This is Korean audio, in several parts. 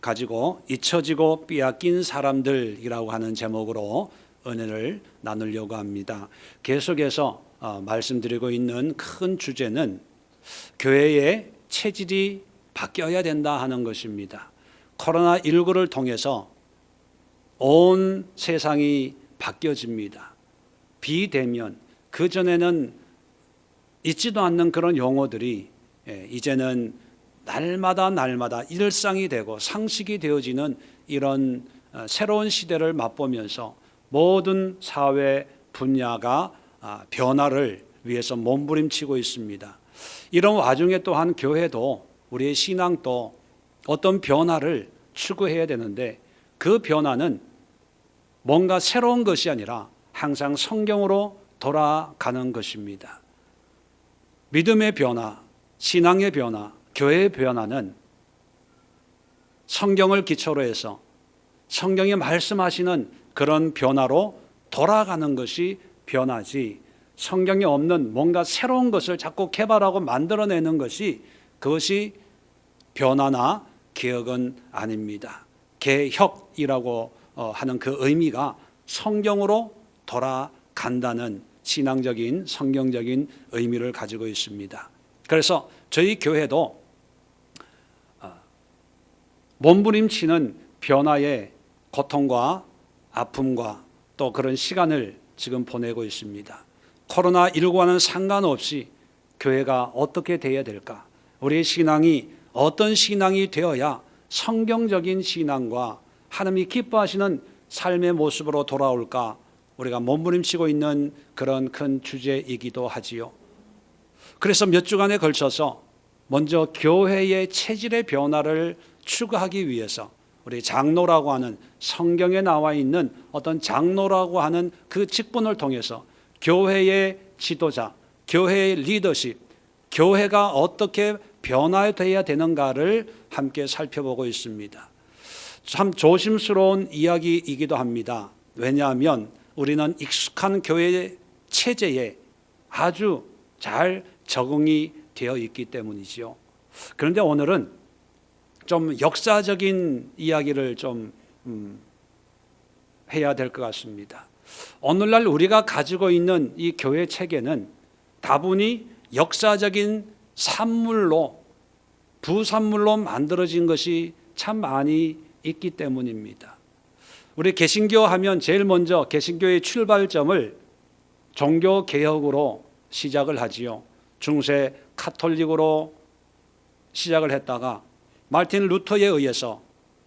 가지고 잊혀지고 빼앗긴 사람들이라고 하는 제목으로 은혜를 나누려고 합니다. 계속해서 말씀드리고 있는 큰 주제는 교회의 체질이 바뀌어야 된다 하는 것입니다. 코로나19를 통해서 온 세상이 바뀌어집니다. 비대면, 그전에는 있지도 않는 그런 용어들이 이제는 날마다 일상이 되고 상식이 되어지는 이런 새로운 시대를 맛보면서 모든 사회 분야가 변화를 위해서 몸부림치고 있습니다. 이런 와중에 또한 교회도 우리의 신앙도 어떤 변화를 추구해야 되는데 그 변화는 뭔가 새로운 것이 아니라 항상 성경으로 돌아가는 것입니다. 믿음의 변화, 신앙의 변화, 교회의 변화는 성경을 기초로 해서 성경이 말씀하시는 그런 변화로 돌아가는 것이 변화지, 성경에 없는 뭔가 새로운 것을 자꾸 개발하고 만들어내는 것이 그것이 변화나 개혁은 아닙니다. 개혁이라고 하는 그 의미가 성경으로 돌아간다는 신앙적인 성경적인 의미를 가지고 있습니다. 그래서 저희 교회도 몸부림치는 변화의 고통과 아픔과 또 그런 시간을 지금 보내고 있습니다. 코로나19와는 상관없이 교회가 어떻게 되어야 될까? 우리의 신앙이 어떤 신앙이 되어야 성경적인 신앙과 하나님이 기뻐하시는 삶의 모습으로 돌아올까? 우리가 몸부림치고 있는 그런 큰 주제이기도 하지요. 그래서 몇 주간에 걸쳐서 먼저 교회의 체질의 변화를 추구하기 위해서 우리 장로라고 하는 성경에 나와 있는 어떤 장로라고 하는 그 직분을 통해서 교회의 지도자, 교회의 리더십, 교회가 어떻게 변화되어야 되는가를 함께 살펴보고 있습니다. 참 조심스러운 이야기이기도 합니다. 왜냐하면 우리는 익숙한 교회의 체제에 아주 잘 적응이 되어 있기 때문이죠. 그런데 오늘은 좀 역사적인 이야기를 좀 해야 될 것 같습니다. 오늘날 우리가 가지고 있는 이 교회 체계는 다분히 역사적인 산물로, 부산물로 만들어진 것이 참 많이 있기 때문입니다. 우리 개신교 하면 제일 먼저 개신교의 출발점을 종교개혁으로 시작을 하지요. 중세 카톨릭으로 시작을 했다가 마르틴 루터에 의해서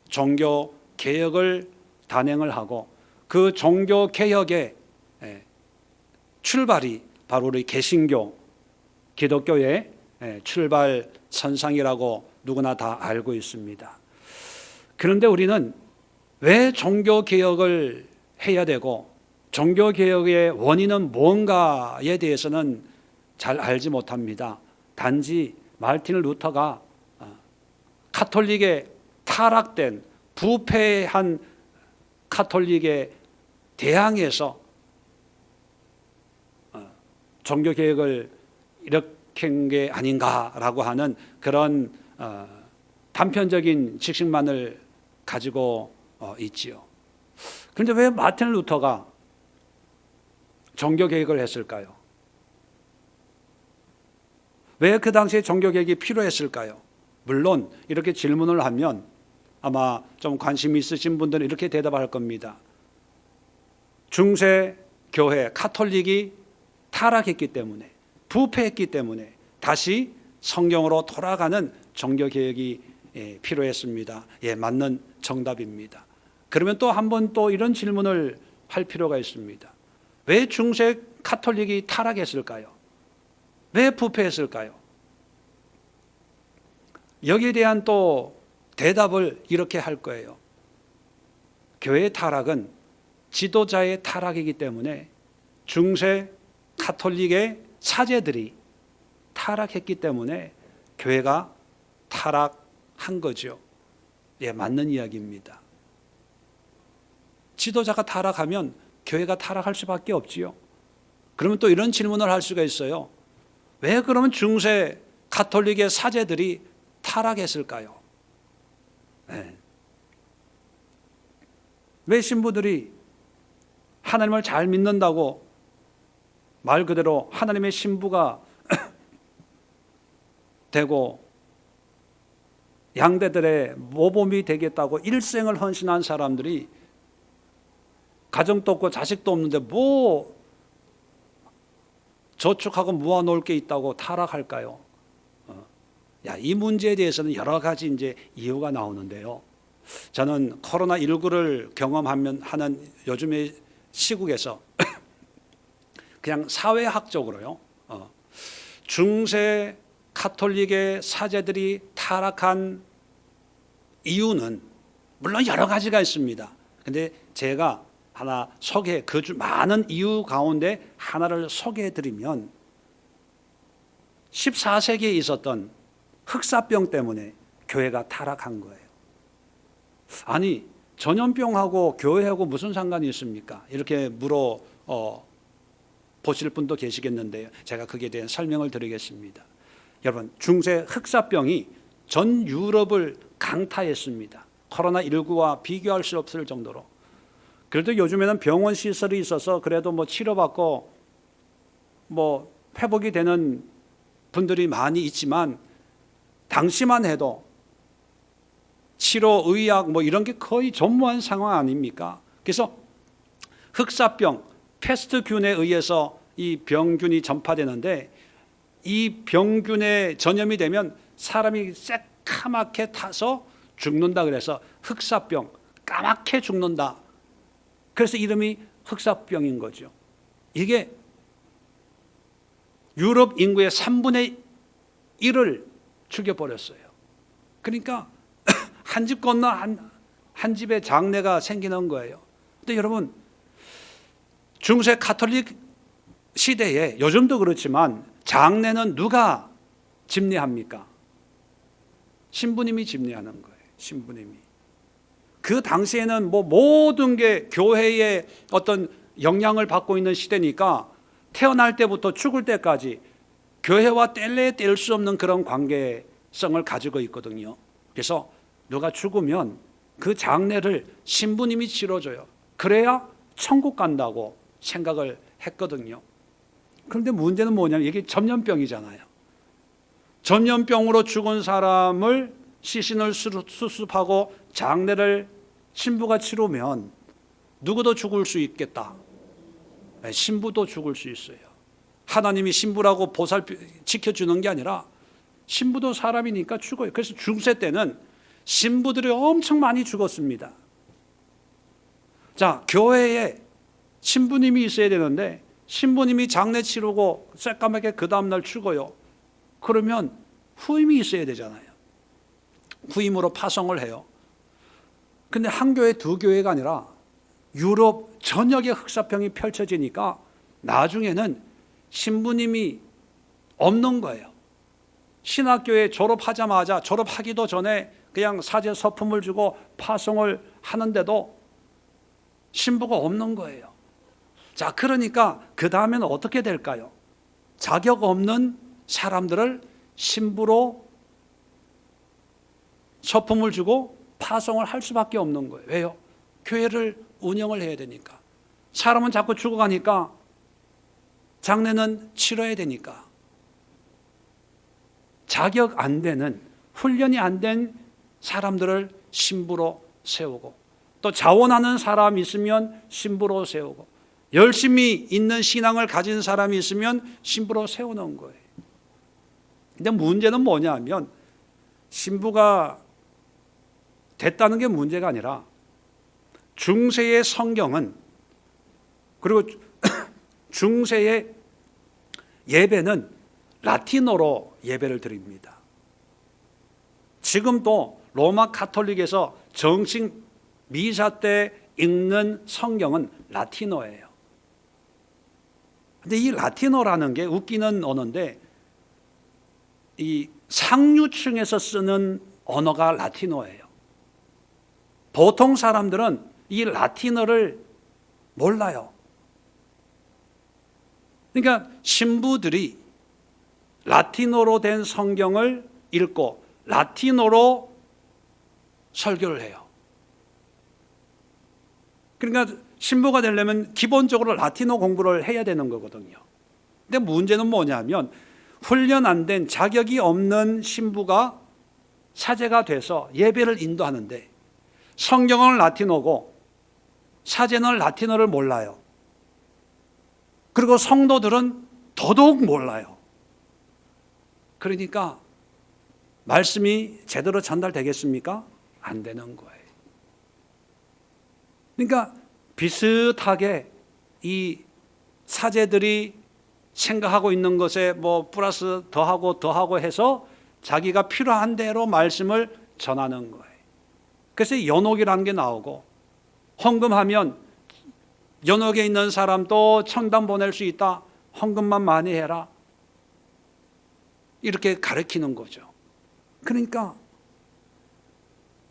종교개혁을 단행을 하고 그 종교개혁의 출발이 바로 우리 개신교, 기독교의 출발 선상이라고 누구나 다 알고 있습니다. 그런데 우리는 왜 종교개혁을 해야 되고 종교개혁의 원인은 뭔가에 대해서는 잘 알지 못합니다. 단지 마르틴 루터가 카톨릭에 타락된 부패한 카톨릭에 대항해서 종교개혁을 일으킨 게 아닌가라고 하는 그런 단편적인 지식만을 가지고 있지요. 그런데 왜 마르틴 루터가 종교개혁을 했을까요? 왜 그 당시에 종교개혁이 필요했을까요? 물론 이렇게 질문을 하면 아마 좀 관심 있으신 분들은 이렇게 대답할 겁니다. 중세 교회 카톨릭이 타락했기 때문에, 부패했기 때문에 다시 성경으로 돌아가는 종교개혁이 필요했습니다. 맞는 정답입니다. 그러면 또 한 번 또 이런 질문을 할 필요가 있습니다. 왜 중세 카톨릭이 타락했을까요? 왜 부패했을까요? 여기에 대한 또 대답을 이렇게 할 거예요. 교회의 타락은 지도자의 타락이기 때문에 중세 카톨릭의 사제들이 타락했기 때문에 교회가 타락한 거죠. 맞는 이야기입니다. 지도자가 타락하면 교회가 타락할 수밖에 없지요. 그러면 또 이런 질문을 할 수가 있어요. 왜 그러면 중세 가톨릭의 사제들이 타락했을까요? 왜 신부들이 하나님을 잘 믿는다고 말 그대로 하나님의 신부가 되고 양대들의 모범이 되겠다고 일생을 헌신한 사람들이 가정도 없고 자식도 없는데 뭐 저축하고 모아놓을 게 있다고 타락할까요? 이 문제에 대해서는 여러 가지 이제 이유가 나오는데요. 저는 코로나19를 경험하면 하는 요즘의 시국에서 그냥 사회학적으로요, 중세 카톨릭의 사제들이 타락한 이유는 물론 여러 가지가 있습니다. 근데 제가 하나 그 많은 이유 가운데 하나를 소개해 드리면 14세기에 있었던 흑사병 때문에 교회가 타락한 거예요. 아니, 전염병하고 교회하고 무슨 상관이 있습니까? 이렇게 보실 분도 계시겠는데요. 제가 거기에 대한 설명을 드리겠습니다. 여러분, 중세 흑사병이 전 유럽을 강타했습니다. 코로나19와 비교할 수 없을 정도로. 그래도 요즘에는 병원 시설이 있어서 그래도 치료받고 회복이 되는 분들이 많이 있지만 당시만 해도 치료, 의학 이런 게 거의 전무한 상황 아닙니까? 그래서 흑사병, 패스트균에 의해서 이 병균이 전파되는데 이 병균에 전염이 되면 사람이 새까맣게 타서 죽는다 그래서 흑사병, 까맣게 죽는다. 그래서 이름이 흑사병인 거죠. 이게 유럽 인구의 3분의 1을 죽여버렸어요. 그러니까 한 집 건너 한 집에 장례가 생기는 거예요. 근데 여러분, 중세 가톨릭 시대에 요즘도 그렇지만 장례는 누가 집례합니까? 신부님이 집례하는 거예요. 신부님이. 그 당시에는 모든 게 교회의 어떤 영향을 받고 있는 시대니까 태어날 때부터 죽을 때까지 교회와 뗄 수 없는 그런 관계성을 가지고 있거든요. 그래서 누가 죽으면 그 장례를 신부님이 치러줘요. 그래야 천국 간다고 생각을 했거든요. 그런데 문제는 뭐냐면 이게 전염병이잖아요. 전염병으로 죽은 사람을 시신을 수습하고 장례를 신부가 치르면 누구도 죽을 수 있겠다. 신부도 죽을 수 있어요. 하나님이 신부라고 지켜주는 게 아니라 신부도 사람이니까 죽어요. 그래서 중세 때는 신부들이 엄청 많이 죽었습니다. 자, 교회에 신부님이 있어야 되는데 신부님이 장례 치르고 새까맣게 그 다음날 죽어요. 그러면 후임이 있어야 되잖아요. 후임으로 파송을 해요. 근데 한 교회, 두 교회가 아니라 유럽 전역에 흑사병이 펼쳐지니까 나중에는 신부님이 없는 거예요. 신학교에 졸업하기도 전에 그냥 사제 서품을 주고 파송을 하는데도 신부가 없는 거예요. 자, 그러니까 그 다음에는 어떻게 될까요? 자격 없는 사람들을 신부로 서품을 주고 파송을 할 수밖에 없는 거예요. 왜요? 교회를 운영을 해야 되니까. 사람은 자꾸 죽어가니까 장례는 치러야 되니까. 자격 안 되는, 훈련이 안 된 사람들을 신부로 세우고, 또 자원하는 사람이 있으면 신부로 세우고, 열심히 있는 신앙을 가진 사람이 있으면 신부로 세우는 거예요. 근데 문제는 뭐냐면 신부가 됐다는 게 문제가 아니라 중세의 성경은, 그리고 중세의 예배는 라틴어로 예배를 드립니다. 지금도 로마 가톨릭에서 정식 미사 때 읽는 성경은 라틴어예요. 근데 이 라틴어라는 게 웃기는 언어인데, 이 상류층에서 쓰는 언어가 라틴어예요. 보통 사람들은 이 라틴어를 몰라요. 그러니까 신부들이 라틴어로 된 성경을 읽고 라틴어로 설교를 해요. 그러니까 신부가 되려면 기본적으로 라틴어 공부를 해야 되는 거거든요. 근데 문제는 뭐냐면 훈련 안 된 자격이 없는 신부가 사제가 돼서 예배를 인도하는데 성경은 라틴어고 사제는 라틴어를 몰라요. 그리고 성도들은 더더욱 몰라요. 그러니까 말씀이 제대로 전달되겠습니까? 안 되는 거예요. 그러니까 비슷하게 이 사제들이 생각하고 있는 것에 뭐 플러스 더하고 해서 자기가 필요한 대로 말씀을 전하는 거예요. 그래서 연옥이라는 게 나오고, 헌금하면 연옥에 있는 사람도 천당 보낼 수 있다. 헌금만 많이 해라. 이렇게 가르치는 거죠. 그러니까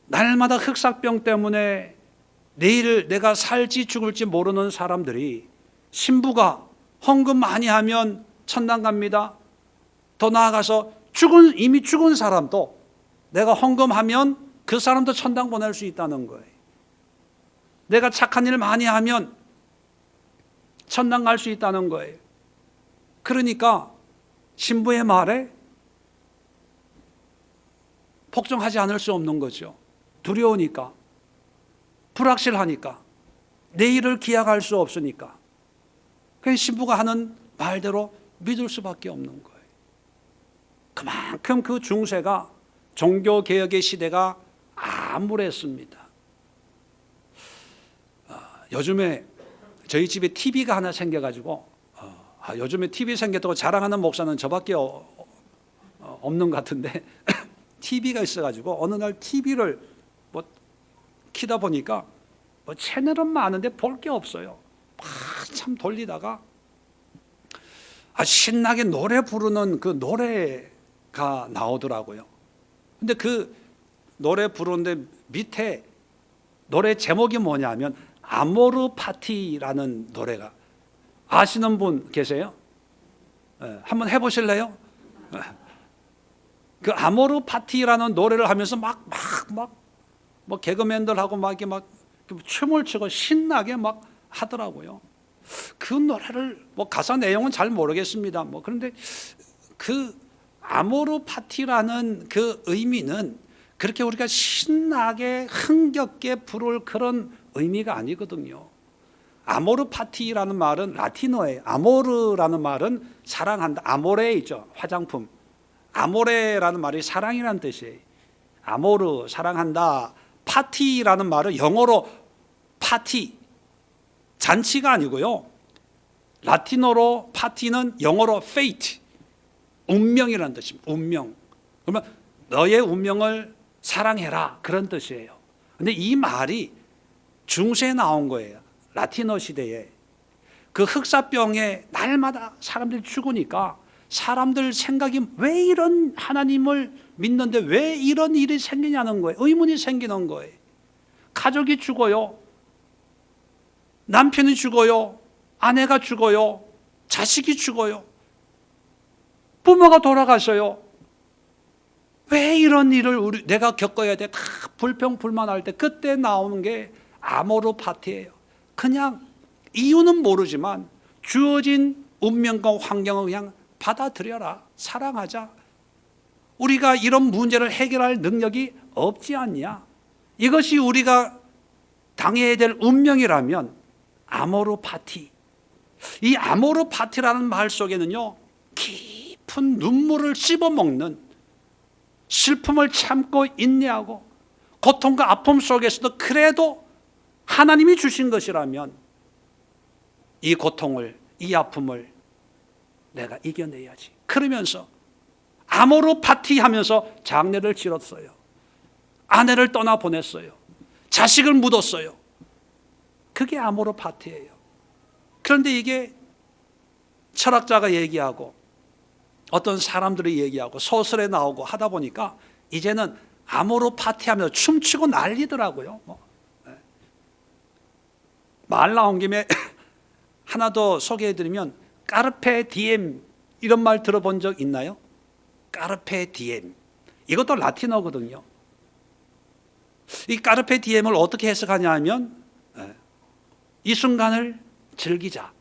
날마다 흑사병 때문에 내일 내가 살지 죽을지 모르는 사람들이 신부가 헌금 많이 하면 천당 갑니다. 더 나아가서 이미 죽은 사람도 내가 헌금하면 그 사람도 천당 보낼 수 있다는 거예요. 내가 착한 일 많이 하면 천당 갈 수 있다는 거예요. 그러니까 신부의 말에 복종하지 않을 수 없는 거죠. 두려우니까, 불확실하니까, 내일을 기약할 수 없으니까. 그래서 신부가 하는 말대로 믿을 수밖에 없는 거예요. 그만큼 그 중세가, 종교개혁의 시대가 암울했습니다. 요즘에 저희 집에 TV가 하나 생겨가지고, 요즘에 TV 생겼다고 자랑하는 목사는 저밖에 없는 것 같은데 TV가 있어가지고 어느 날 TV를 뭐 키다 보니까 뭐 채널은 많은데 볼 게 없어요. 참 돌리다가 신나게 노래 부르는 그 노래가 나오더라고요. 근데 그 노래 부르는데 밑에 노래 제목이 뭐냐면 아모르 파티라는 노래가, 아시는 분 계세요? 한번 해보실래요? 그 아모르 파티라는 노래를 하면서 뭐 개그맨들하고 막 춤을 추고 신나게 막 하더라고요. 그 노래를 뭐 가사 내용은 잘 모르겠습니다. 뭐 그런데 그 아모르 파티라는 그 의미는 그렇게 우리가 신나게 흥겹게 부를 그런 의미가 아니거든요. 아모르 파티라는 말은 라틴어예요. 아모르라는 말은 사랑한다. 아모레 있죠, 화장품. 아모레라는 말이 사랑이라는 뜻이에요. 아모르, 사랑한다. 파티라는 말은 영어로 파티, 잔치가 아니고요. 라틴어로 파티는 영어로 fate, 운명이라는 뜻입니다. 운명. 그러면 너의 운명을 사랑해라, 그런 뜻이에요. 근데 이 말이 중세에 나온 거예요. 라틴어 시대에. 그 흑사병에 날마다 사람들이 죽으니까 사람들 생각이 왜 이런 하나님을 믿는데 왜 이런 일이 생기냐는 거예요. 의문이 생기는 거예요. 가족이 죽어요. 남편이 죽어요. 아내가 죽어요. 자식이 죽어요. 부모가 돌아가셔요. 왜 이런 일을 내가 겪어야 돼? 다 불평불만할 때 그때 나오는 게 아모르 파티예요. 그냥 이유는 모르지만 주어진 운명과 환경을 그냥 받아들여라. 사랑하자. 우리가 이런 문제를 해결할 능력이 없지 않냐? 이것이 우리가 당해야 될 운명이라면 아모르 파티. 이 아모르 파티라는 말 속에는요, 깊은 눈물을 씹어먹는, 슬픔을 참고 인내하고 고통과 아픔 속에서도 그래도 하나님이 주신 것이라면 이 고통을, 이 아픔을 내가 이겨내야지. 그러면서 아모르 파티 하면서 장례를 치렀어요. 아내를 떠나보냈어요. 자식을 묻었어요. 그게 아모르 파티예요. 그런데 이게 철학자가 얘기하고 어떤 사람들이 얘기하고 소설에 나오고 하다 보니까 이제는 아모르 파티하면서 춤추고 난리더라고요. 말 나온 김에 하나 더 소개해드리면, 까르페 디엠, 이런 말 들어본 적 있나요? 까르페 디엠. 이것도 라틴어거든요. 이 까르페 디엠을 어떻게 해석하냐 하면, 이 순간을 즐기자.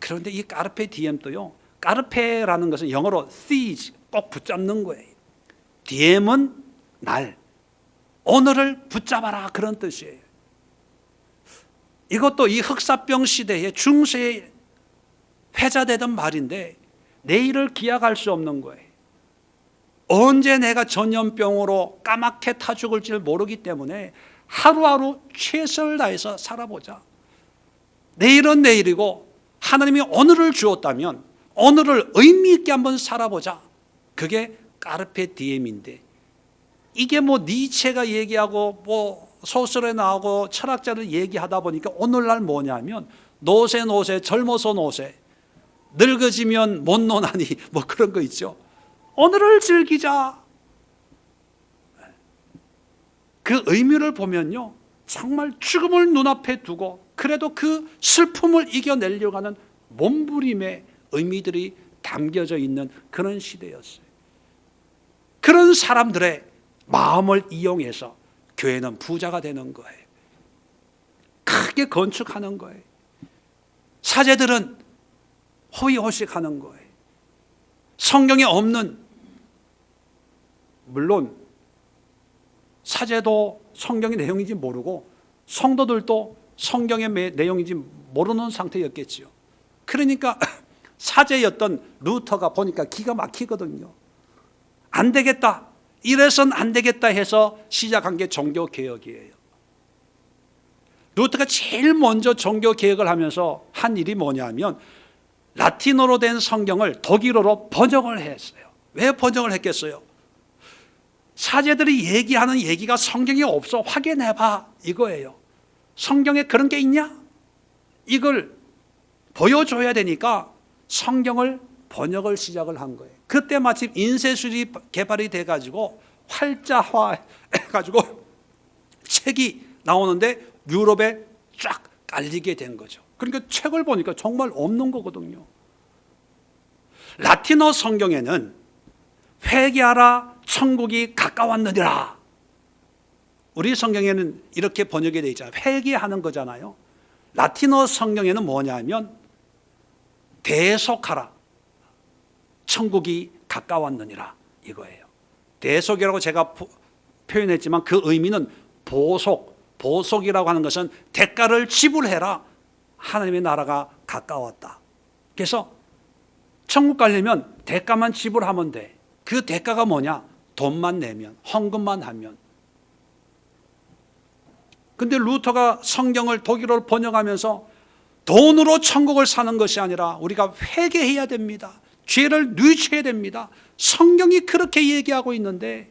그런데 이 까르페 디엠도요, 까르페라는 것은 영어로 seize, 꼭 붙잡는 거예요. 디엠은 날, 오늘을 붙잡아라, 그런 뜻이에요. 이것도 이 흑사병 시대에 중세에 회자되던 말인데 내일을 기약할 수 없는 거예요. 언제 내가 전염병으로 까맣게 타 죽을지를 모르기 때문에 하루하루 최선을 다해서 살아보자. 내일은 내일이고 하나님이 오늘을 주었다면 오늘을 의미 있게 한번 살아보자. 그게 까르페 디엠인데, 이게 뭐 니체가 얘기하고 뭐 소설에 나오고 철학자를 얘기하다 보니까 오늘날 뭐냐면 노세 젊어서 노세, 늙어지면 못 노나니 뭐 그런 거 있죠. 오늘을 즐기자. 그 의미를 보면요, 정말 죽음을 눈앞에 두고 그래도 그 슬픔을 이겨내려고 하는 몸부림의 의미들이 담겨져 있는 그런 시대였어요. 그런 사람들의 마음을 이용해서 교회는 부자가 되는 거예요. 크게 건축하는 거예요. 사제들은 호의호식하는 거예요. 성경에 없는, 물론 사제도 성경의 내용인지 모르고 성도들도 성경의 내용인지 모르는 상태였겠지요. 그러니까 사제였던 루터가 보니까 기가 막히거든요. 안 되겠다, 이래선 안 되겠다 해서 시작한 게 종교개혁이에요. 루터가 제일 먼저 종교개혁을 하면서 한 일이 뭐냐면 라틴어로 된 성경을 독일어로 번역을 했어요. 왜 번역을 했겠어요? 사제들이 얘기하는 얘기가 성경에 없어, 확인해봐, 이거예요. 성경에 그런 게 있냐? 이걸 보여줘야 되니까 성경을 번역을 시작을 한 거예요. 그때 마침 인쇄술이 개발이 돼가지고 활자화 해가지고 책이 나오는데 유럽에 쫙 깔리게 된 거죠. 그러니까 책을 보니까 정말 없는 거거든요. 라틴어 성경에는 회개하라, 천국이 가까웠느니라. 우리 성경에는 이렇게 번역이 되어 있잖아요. 회개하는 거잖아요. 라틴어 성경에는 뭐냐면 대속하라, 천국이 가까웠느니라, 이거예요. 대속이라고 제가 표현했지만 그 의미는 보속이라고 하는 것은 대가를 지불해라, 하나님의 나라가 가까웠다. 그래서 천국 가려면 대가만 지불하면 돼. 그 대가가 뭐냐? 돈만 내면, 헌금만 하면. 근데 루터가 성경을 독일어로 번역하면서 돈으로 천국을 사는 것이 아니라 우리가 회개해야 됩니다. 죄를 뉘우쳐야 됩니다. 성경이 그렇게 얘기하고 있는데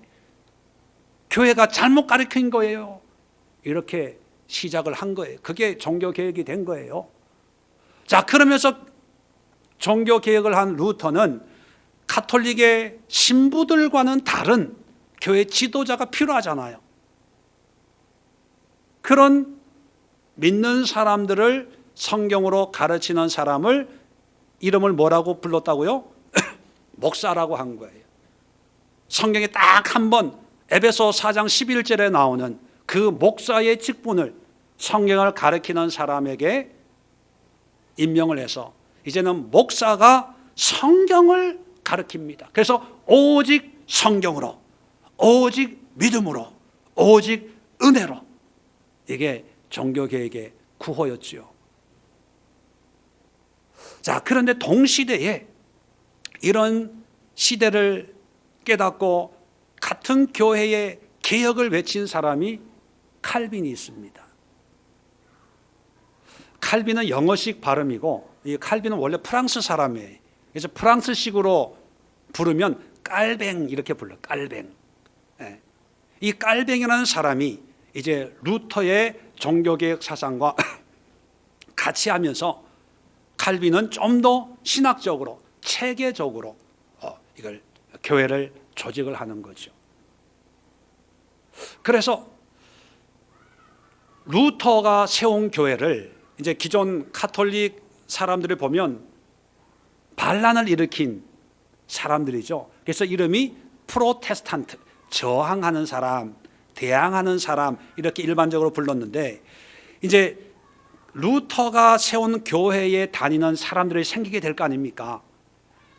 교회가 잘못 가르친 거예요. 이렇게 시작을 한 거예요. 그게 종교개혁이 된 거예요. 자, 그러면서 종교개혁을 한 루터는 가톨릭의 신부들과는 다른 교회 지도자가 필요하잖아요. 그런 믿는 사람들을 성경으로 가르치는 사람을 이름을 뭐라고 불렀다고요? 목사라고 한 거예요. 성경에 딱 한 번 에베소 4장 11절에 나오는 그 목사의 직분을 성경을 가르치는 사람에게 임명을 해서 이제는 목사가 성경을 가르칩니다. 그래서 오직 성경으로, 오직 믿음으로, 오직 은혜로, 이게 종교개혁의 구호였지요. 자, 그런데 동시대에 이런 시대를 깨닫고 같은 교회의 개혁을 외친 사람이 칼빈이 있습니다. 칼빈은 영어식 발음이고, 이 칼빈은 원래 프랑스 사람이에요. 그래서 프랑스식으로 부르면 깔뱅 이렇게 불러요. 깔뱅. 이 깔뱅이라는 사람이 이제 루터의 종교개혁 사상과 같이 하면서 칼빈은 좀 더 신학적으로, 체계적으로 이걸 교회를 조직을 하는 거죠. 그래서 루터가 세운 교회를 이제 기존 가톨릭 사람들을 보면 반란을 일으킨 사람들이죠. 그래서 이름이 프로테스탄트, 저항하는 사람, 대항하는 사람 이렇게 일반적으로 불렀는데 이제 루터가 세운 교회에 다니는 사람들이 생기게 될 거 아닙니까?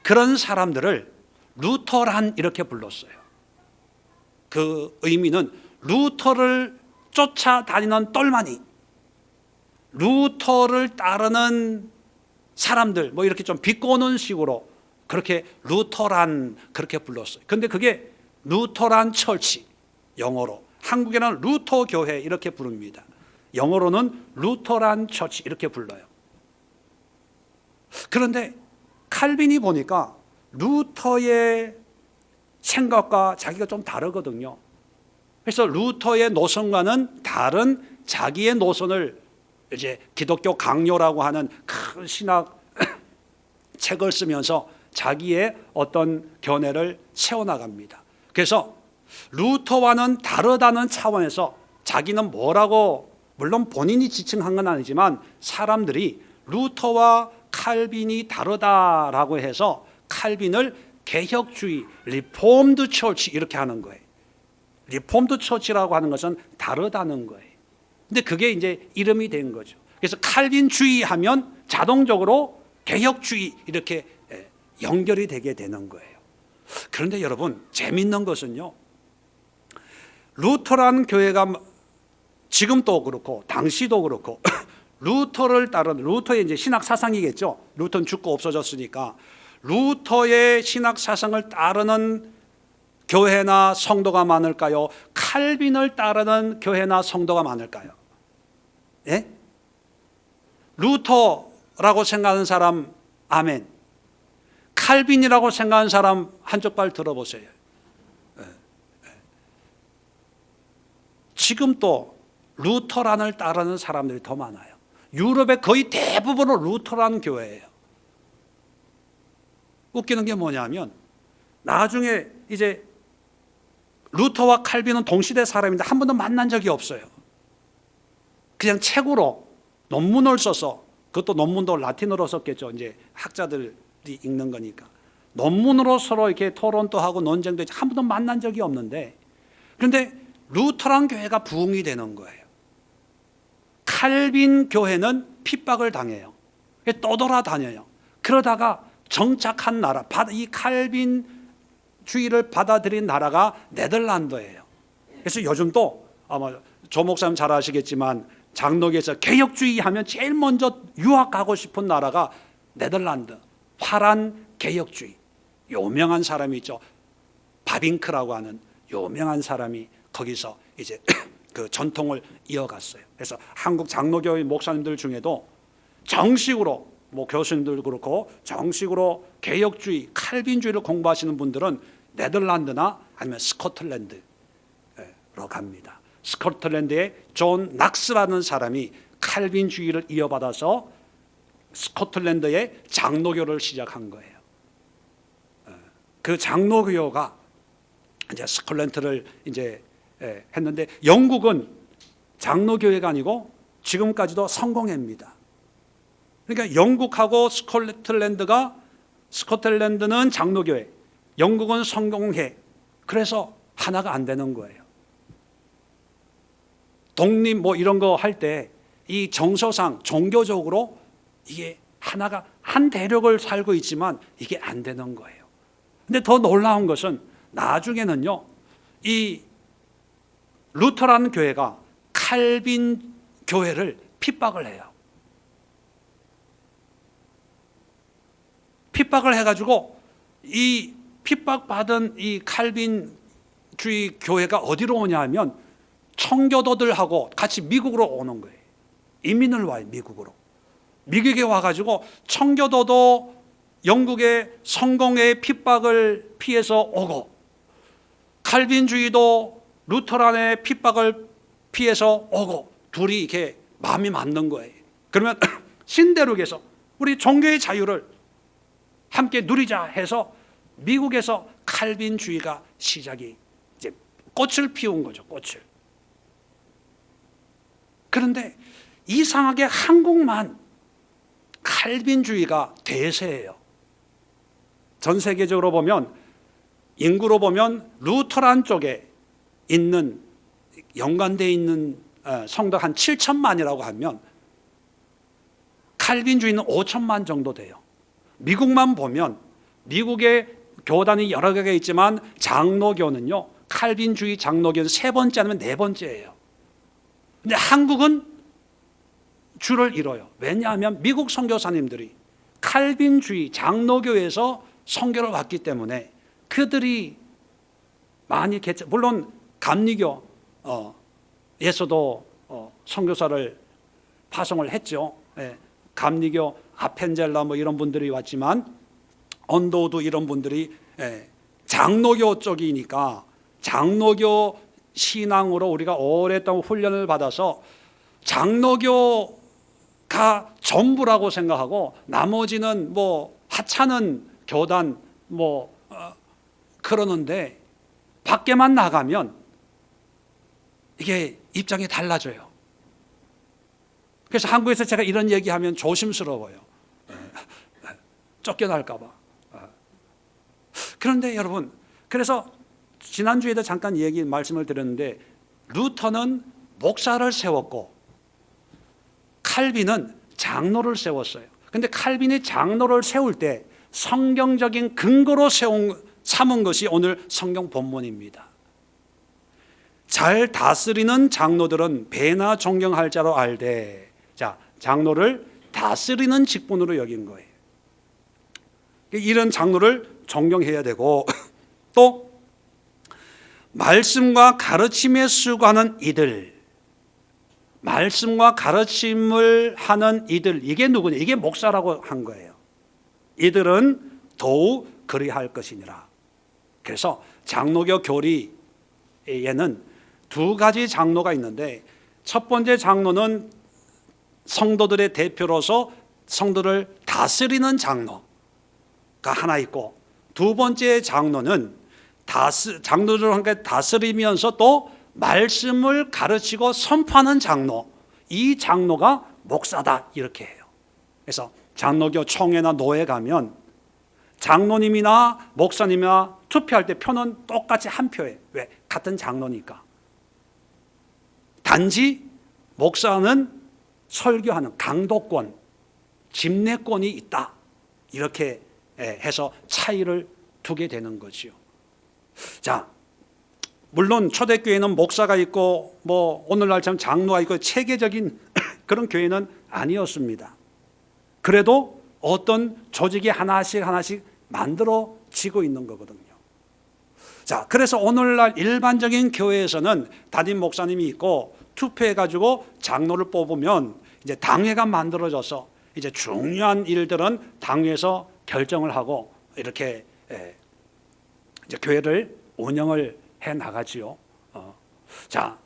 그런 사람들을 루터란 이렇게 불렀어요. 그 의미는 루터를 쫓아다니는 똘마니, 루터를 따르는 사람들 뭐 이렇게 좀 비꼬는 식으로 그렇게 루터란 그렇게 불렀어요. 근데 그게 루터란 철치, 영어로 한국에는 루터 교회 이렇게 부릅니다. 영어로는 루터란 처치 이렇게 불러요. 그런데 칼빈이 보니까 루터의 생각과 자기가 좀 다르거든요. 그래서 루터의 노선과는 다른 자기의 노선을 이제 기독교 강요라고 하는 큰 신학 책을 쓰면서 자기의 어떤 견해를 세워나갑니다. 그래서 루터와는 다르다는 차원에서 자기는 뭐라고, 물론 본인이 지칭한 건 아니지만 사람들이 루터와 칼빈이 다르다라고 해서 칼빈을 개혁주의, 리폼드 처치 이렇게 하는 거예요. 리폼드 처치라고 하는 것은 다르다는 거예요. 근데 그게 이제 이름이 된 거죠. 그래서 칼빈주의 하면 자동적으로 개혁주의 이렇게 연결이 되게 되는 거예요. 그런데 여러분 재밌는 것은요, 루터란 교회가 지금도 그렇고 당시도 그렇고 루터를 따르는, 루터의 이제 신학 사상이겠죠. 루터는 죽고 없어졌으니까 루터의 신학 사상을 따르는 교회나 성도가 많을까요? 칼빈을 따르는 교회나 성도가 많을까요? 예? 루터라고 생각하는 사람 아멘. 칼빈이라고 생각하는 사람 한쪽 발 들어보세요. 지금 또 루터란을 따르는 사람들이 더 많아요. 유럽의 거의 대부분은 루터란 교회예요. 웃기는 게 뭐냐면 나중에 이제 루터와 칼빈은 동시대 사람인데 한 번도 만난 적이 없어요. 그냥 책으로 논문을 써서, 그것도 논문도 라틴어로 썼겠죠. 이제 학자들이 읽는 거니까 논문으로 서로 이렇게 토론도 하고 논쟁도 한 번도 만난 적이 없는데, 그런데 루터란 교회가 부흥이 되는 거예요. 칼빈 교회는 핍박을 당해요. 떠돌아다녀요. 그러다가 정착한 나라, 이 칼빈주의를 받아들인 나라가 네덜란드예요. 그래서 요즘도 아마 조 목사님 잘 아시겠지만 장로교에서 개혁주의 하면 제일 먼저 유학하고 싶은 나라가 네덜란드, 파란 개혁주의. 유명한 사람이 있죠. 바빙크라고 하는 유명한 사람이 거기서 이제 그 전통을 이어갔어요. 그래서 한국 장로교회 목사님들 중에도 정식으로, 뭐 교수님들 그렇고 정식으로 개혁주의, 칼빈주의를 공부하시는 분들은 네덜란드나 아니면 스코틀랜드로 갑니다. 스코틀랜드의 존 낙스라는 사람이 칼빈주의를 이어받아서 스코틀랜드의 장로교를 시작한 거예요. 그 장로교가 이제 스코틀랜드를 이제 했는데, 영국은 장로교회가 아니고 지금까지도 성공회입니다. 그러니까 영국하고 스코틀랜드는 장로교회, 영국은 성공회. 그래서 하나가 안 되는 거예요. 독립 뭐 이런 거 할 때 이 정서상 종교적으로 이게 하나가 한 대륙을 살고 있지만 이게 안 되는 거예요. 근데 더 놀라운 것은 나중에는요, 이 루터라는 교회가 칼빈 교회를 핍박을 해요. 핍박을 해가지고 이 핍박받은 이 칼빈주의 교회가 어디로 오냐 하면 청교도들하고 같이 미국으로 오는 거예요. 이민을 와요, 미국으로. 미국에 와가지고 청교도도 영국의 성공회의 핍박을 피해서 오고, 칼빈주의도 루터란의 핍박을 피해서 오고, 둘이 이렇게 마음이 맞는 거예요. 그러면 신대륙에서 우리 종교의 자유를 함께 누리자 해서 미국에서 칼빈주의가 시작이, 이제 꽃을 피운 거죠, 꽃을. 그런데 이상하게 한국만 칼빈주의가 대세예요. 전 세계적으로 보면, 인구로 보면 루터란 쪽에 있는 연관되어 있는 성도 한 7천만이라고 하면 칼빈주의는 5천만 정도 돼요. 미국만 보면 미국의 교단이 여러 개가 있지만 장로교는요, 칼빈주의 장로교는 세 번째 아니면 네 번째예요. 근데 한국은 줄을 잃어요. 왜냐하면 미국 선교사님들이 칼빈주의 장로교에서 선교를 왔기 때문에 그들이 많이 물론 감리교 에서도 선교사를 파송을 했죠. 감리교 아펜젤라 뭐 이런 분들이 왔지만 언더우드 이런 분들이 장로교 쪽이니까 장로교 신앙으로 우리가 오랫동안 훈련을 받아서 장로교가 전부라고 생각하고 나머지는 뭐 하찮은 교단 그러는데 밖에만 나가면 이게 입장이 달라져요. 그래서 한국에서 제가 이런 얘기하면 조심스러워요. 쫓겨날까 봐. 그런데 여러분, 그래서 지난주에도 잠깐 말씀을 드렸는데 루터는 목사를 세웠고 칼빈은 장로를 세웠어요. 근데 칼빈이 장로를 세울 때 성경적인 근거로 삼은 것이 오늘 성경 본문입니다. 잘 다스리는 장로들은 배나 존경할 자로 알되. 자, 장로를 다스리는 직분으로 여긴 거예요. 이런 장로를 존경해야 되고 또 말씀과 가르침에 수고하는 이들, 말씀과 가르침을 하는 이들, 이게 누구냐? 이게 목사라고 한 거예요. 이들은 더욱 그리할 것이니라. 그래서 장로교 교리에는 두 가지 장로가 있는데 첫 번째 장로는 성도들의 대표로서 성도를 다스리는 장로가 하나 있고, 두 번째 장로는 장로를 함께 다스리면서 또 말씀을 가르치고 선포하는 장로, 이 장로가 목사다 이렇게 해요. 그래서 장로교 총회나 노회 가면 장로님이나 목사님이나 투표할 때 표는 똑같이 한 표예요. 왜? 같은 장로니까. 단지 목사는 설교하는 강도권, 집례권이 있다 이렇게 해서 차이를 두게 되는 거지요. 자, 물론 초대교회는 목사가 있고 뭐 오늘날처럼 장로가 있고 체계적인 그런 교회는 아니었습니다. 그래도 어떤 조직이 하나씩 만들어지고 있는 거거든요. 자, 그래서 오늘날 일반적인 교회에서는 담임 목사님이 있고 투표해가지고 장로를 뽑으면 이제 당회가 만들어져서 이제 중요한 일들은 당회에서 결정을 하고 이렇게 이제 교회를 운영을 해 나가지요. 자,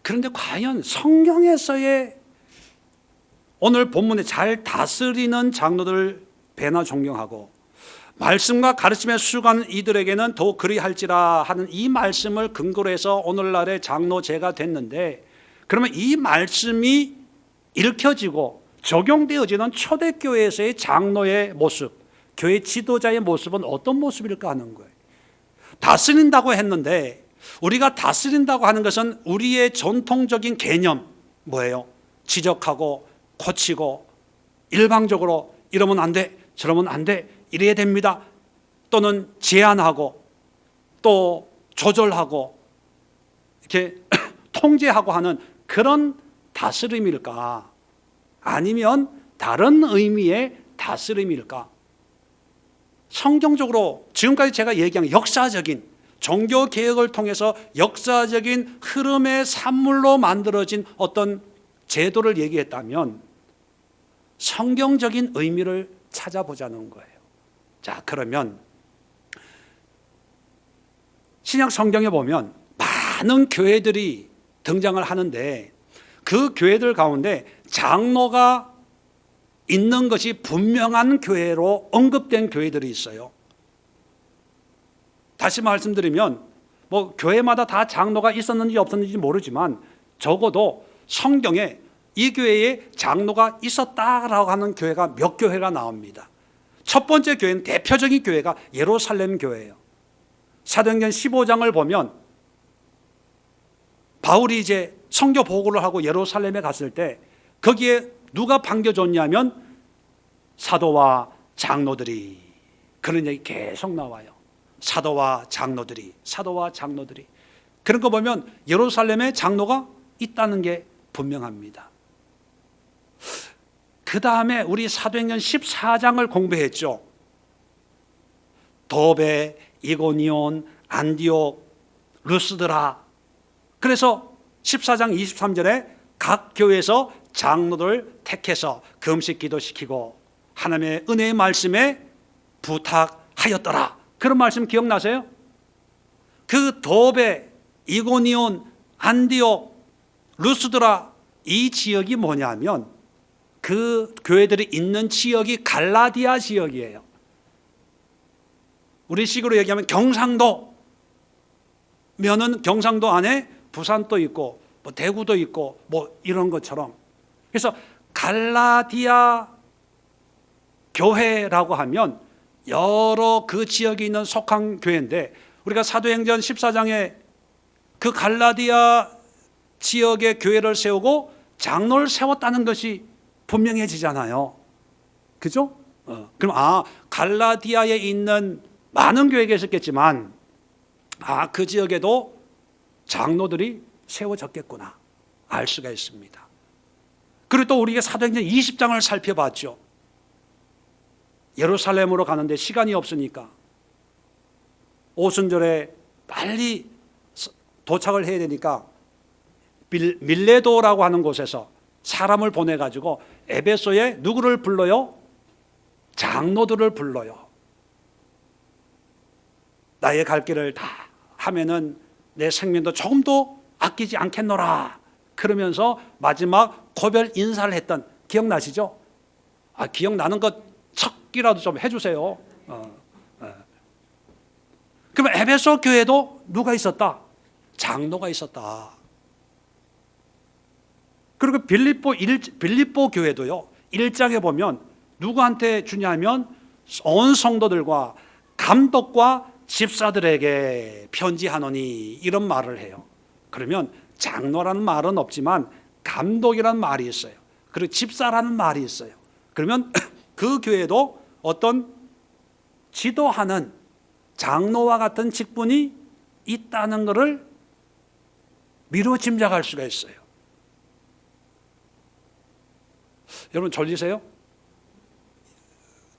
그런데 과연 성경에서의 오늘 본문에 잘 다스리는 장로들 배나 존경하고 말씀과 가르침에 수고하는 이들에게는 더욱 그리할지라 하는 이 말씀을 근거로 해서 오늘날의 장로제가 됐는데, 그러면 이 말씀이 읽혀지고 적용되어지는 초대교회에서의 장로의 모습, 교회 지도자의 모습은 어떤 모습일까 하는 거예요. 다스린다고 했는데 우리가 다스린다고 하는 것은 우리의 전통적인 개념 뭐예요? 지적하고 고치고 일방적으로 이러면 안 돼, 저러면 안 돼, 이래야 됩니다. 또는 제한하고 또 조절하고 이렇게 통제하고 하는 그런 다스림일까? 아니면 다른 의미의 다스림일까? 성경적으로 지금까지 제가 얘기한 역사적인 종교개혁을 통해서 역사적인 흐름의 산물로 만들어진 어떤 제도를 얘기했다면 성경적인 의미를 찾아보자는 거예요. 자, 그러면 신약 성경에 보면 많은 교회들이 등장을 하는데 그 교회들 가운데 장로가 있는 것이 분명한 교회로 언급된 교회들이 있어요. 다시 말씀드리면 뭐 교회마다 다 장로가 있었는지 없었는지 모르지만 적어도 성경에 이 교회에 장로가 있었다라고 하는 교회가 몇 교회가 나옵니다. 첫 번째 교회는 대표적인 교회가 예루살렘 교회예요. 사도행전 15장을 보면 바울이 이제 선교 보고를 하고 예루살렘에 갔을 때 거기에 누가 반겨줬냐면 사도와 장로들이, 그런 얘기 계속 나와요. 사도와 장로들이, 사도와 장로들이. 그런 거 보면 예루살렘에 장로가 있다는 게 분명합니다. 그 다음에 우리 사도행전 14장을 공부했죠. 도베, 이고니온, 안디옥, 루스드라. 그래서 14장 23절에 각 교회에서 장로들 택해서 금식 기도시키고 하나님의 은혜의 말씀에 부탁하였더라. 그런 말씀 기억나세요? 그 도베, 이고니온, 안디옥, 루스드라, 이 지역이 뭐냐면 그 교회들이 있는 지역이 갈라디아 지역이에요. 우리 식으로 얘기하면 경상도 면은 경상도 안에 부산도 있고 뭐 대구도 있고 뭐 이런 것처럼. 그래서 갈라디아 교회라고 하면 여러 그 지역에 있는 속한 교회인데, 우리가 사도행전 14장에 그 갈라디아 지역의 교회를 세우고 장로를 세웠다는 것이 분명해지잖아요. 그죠? 그럼 갈라디아에 있는 많은 교회가 있었겠지만 그 지역에도 장로들이 세워졌겠구나 알 수가 있습니다. 그리고 또 우리가 사도행전 20장을 살펴봤죠. 예루살렘으로 가는데 시간이 없으니까 오순절에 빨리 도착을 해야 되니까 밀레도라고 하는 곳에서 사람을 보내가지고 에베소에 누구를 불러요? 장로들을 불러요. 나의 갈 길을 다 하면은 내 생명도 조금도 아끼지 않겠노라. 그러면서 마지막 고별 인사를 했던, 기억나시죠? 기억나는 것 척이라도 좀 해주세요. 그러면 에베소 교회도 누가 있었다? 장로가 있었다. 그리고 빌립보 교회도요, 1장에 보면 누구한테 주냐면 온 성도들과 감독과 집사들에게 편지하노니, 이런 말을 해요. 그러면 장로라는 말은 없지만 감독이라는 말이 있어요. 그리고 집사라는 말이 있어요. 그러면 그 교회도 어떤 지도하는 장로와 같은 직분이 있다는 것을 미루어 짐작할 수가 있어요. 여러분 졸리세요?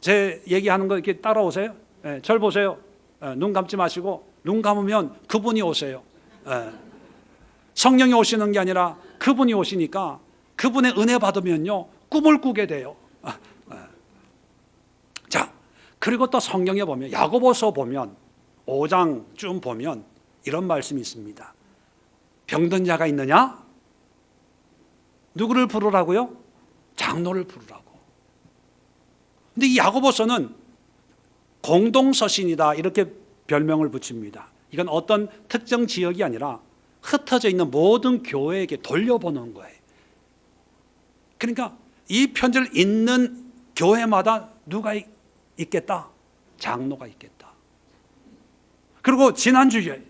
제 얘기하는 거 이렇게 따라오세요? 절 보세요. 눈 감지 마시고, 눈 감으면 그분이 오세요. 성령이 오시는 게 아니라 그분이 오시니까 그분의 은혜 받으면요 꿈을 꾸게 돼요. 자, 그리고 또 성경에 보면, 야고보서 보면 5장쯤 보면 이런 말씀이 있습니다. 병든 자가 있느냐? 누구를 부르라고요? 장로를 부르라고. 근데 이 야고보서는 공동서신이다 이렇게 별명을 붙입니다. 이건 어떤 특정 지역이 아니라 흩어져 있는 모든 교회에게 돌려보는 거예요. 그러니까 이 편지를 읽는 교회마다 누가 있겠다? 장로가 있겠다. 그리고 지난주에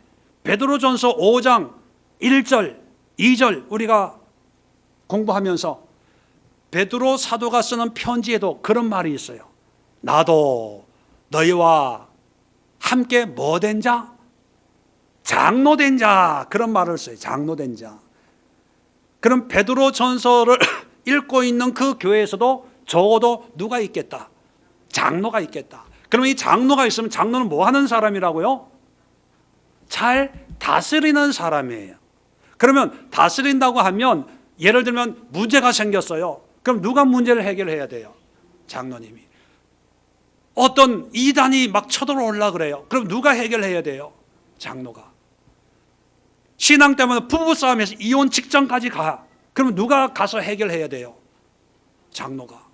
베드로전서 5장 1절 2절 우리가 공부하면서 베드로 사도가 쓰는 편지에도 그런 말이 있어요. 나도 너희와 함께 뭐 된 자? 장로된 자. 그런 말을 써요. 장로된 자. 그럼 베드로 전서를 읽고 있는 그 교회에서도 적어도 누가 있겠다? 장로가 있겠다. 그러면 이 장로가 있으면 장로는 뭐 하는 사람이라고요? 잘 다스리는 사람이에요. 그러면 다스린다고 하면 예를 들면 문제가 생겼어요. 그럼 누가 문제를 해결해야 돼요? 장로님이. 어떤 이단이 막 쳐들어오려고 그래요. 그럼 누가 해결해야 돼요? 장로가. 신앙 때문에 부부싸움에서 이혼 직전까지 가. 그러면 누가 가서 해결해야 돼요? 장로가.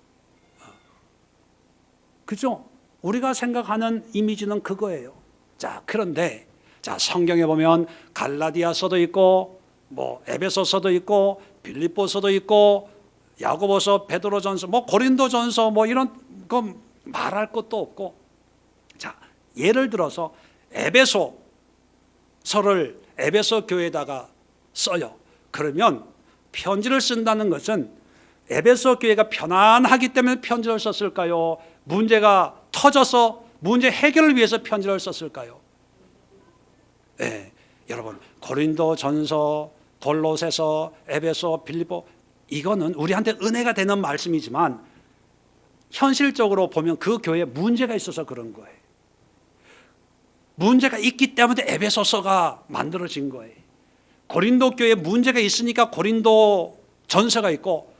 그죠? 우리가 생각하는 이미지는 그거예요. 자, 그런데 성경에 보면 갈라디아서도 있고 뭐 에베소서도 있고 빌립보서도 있고 야고보서, 베드로전서, 뭐 고린도전서 뭐 이런 거 말할 것도 없고. 자, 예를 들어서 에베소서를 에베소 교회에다가 써요. 그러면 편지를 쓴다는 것은 에베소 교회가 편안하기 때문에 편지를 썼을까요? 문제가 터져서 문제 해결을 위해서 편지를 썼을까요? 네, 여러분 고린도 전서, 골로새서, 에베소, 빌립보 이거는 우리한테 은혜가 되는 말씀이지만 현실적으로 보면 그 교회에 문제가 있어서 그런 거예요. 문제가 있기 때문에 에베소서가 만들어진 거예요. 고린도 교회에 문제가 있으니까 고린도 전서가 있고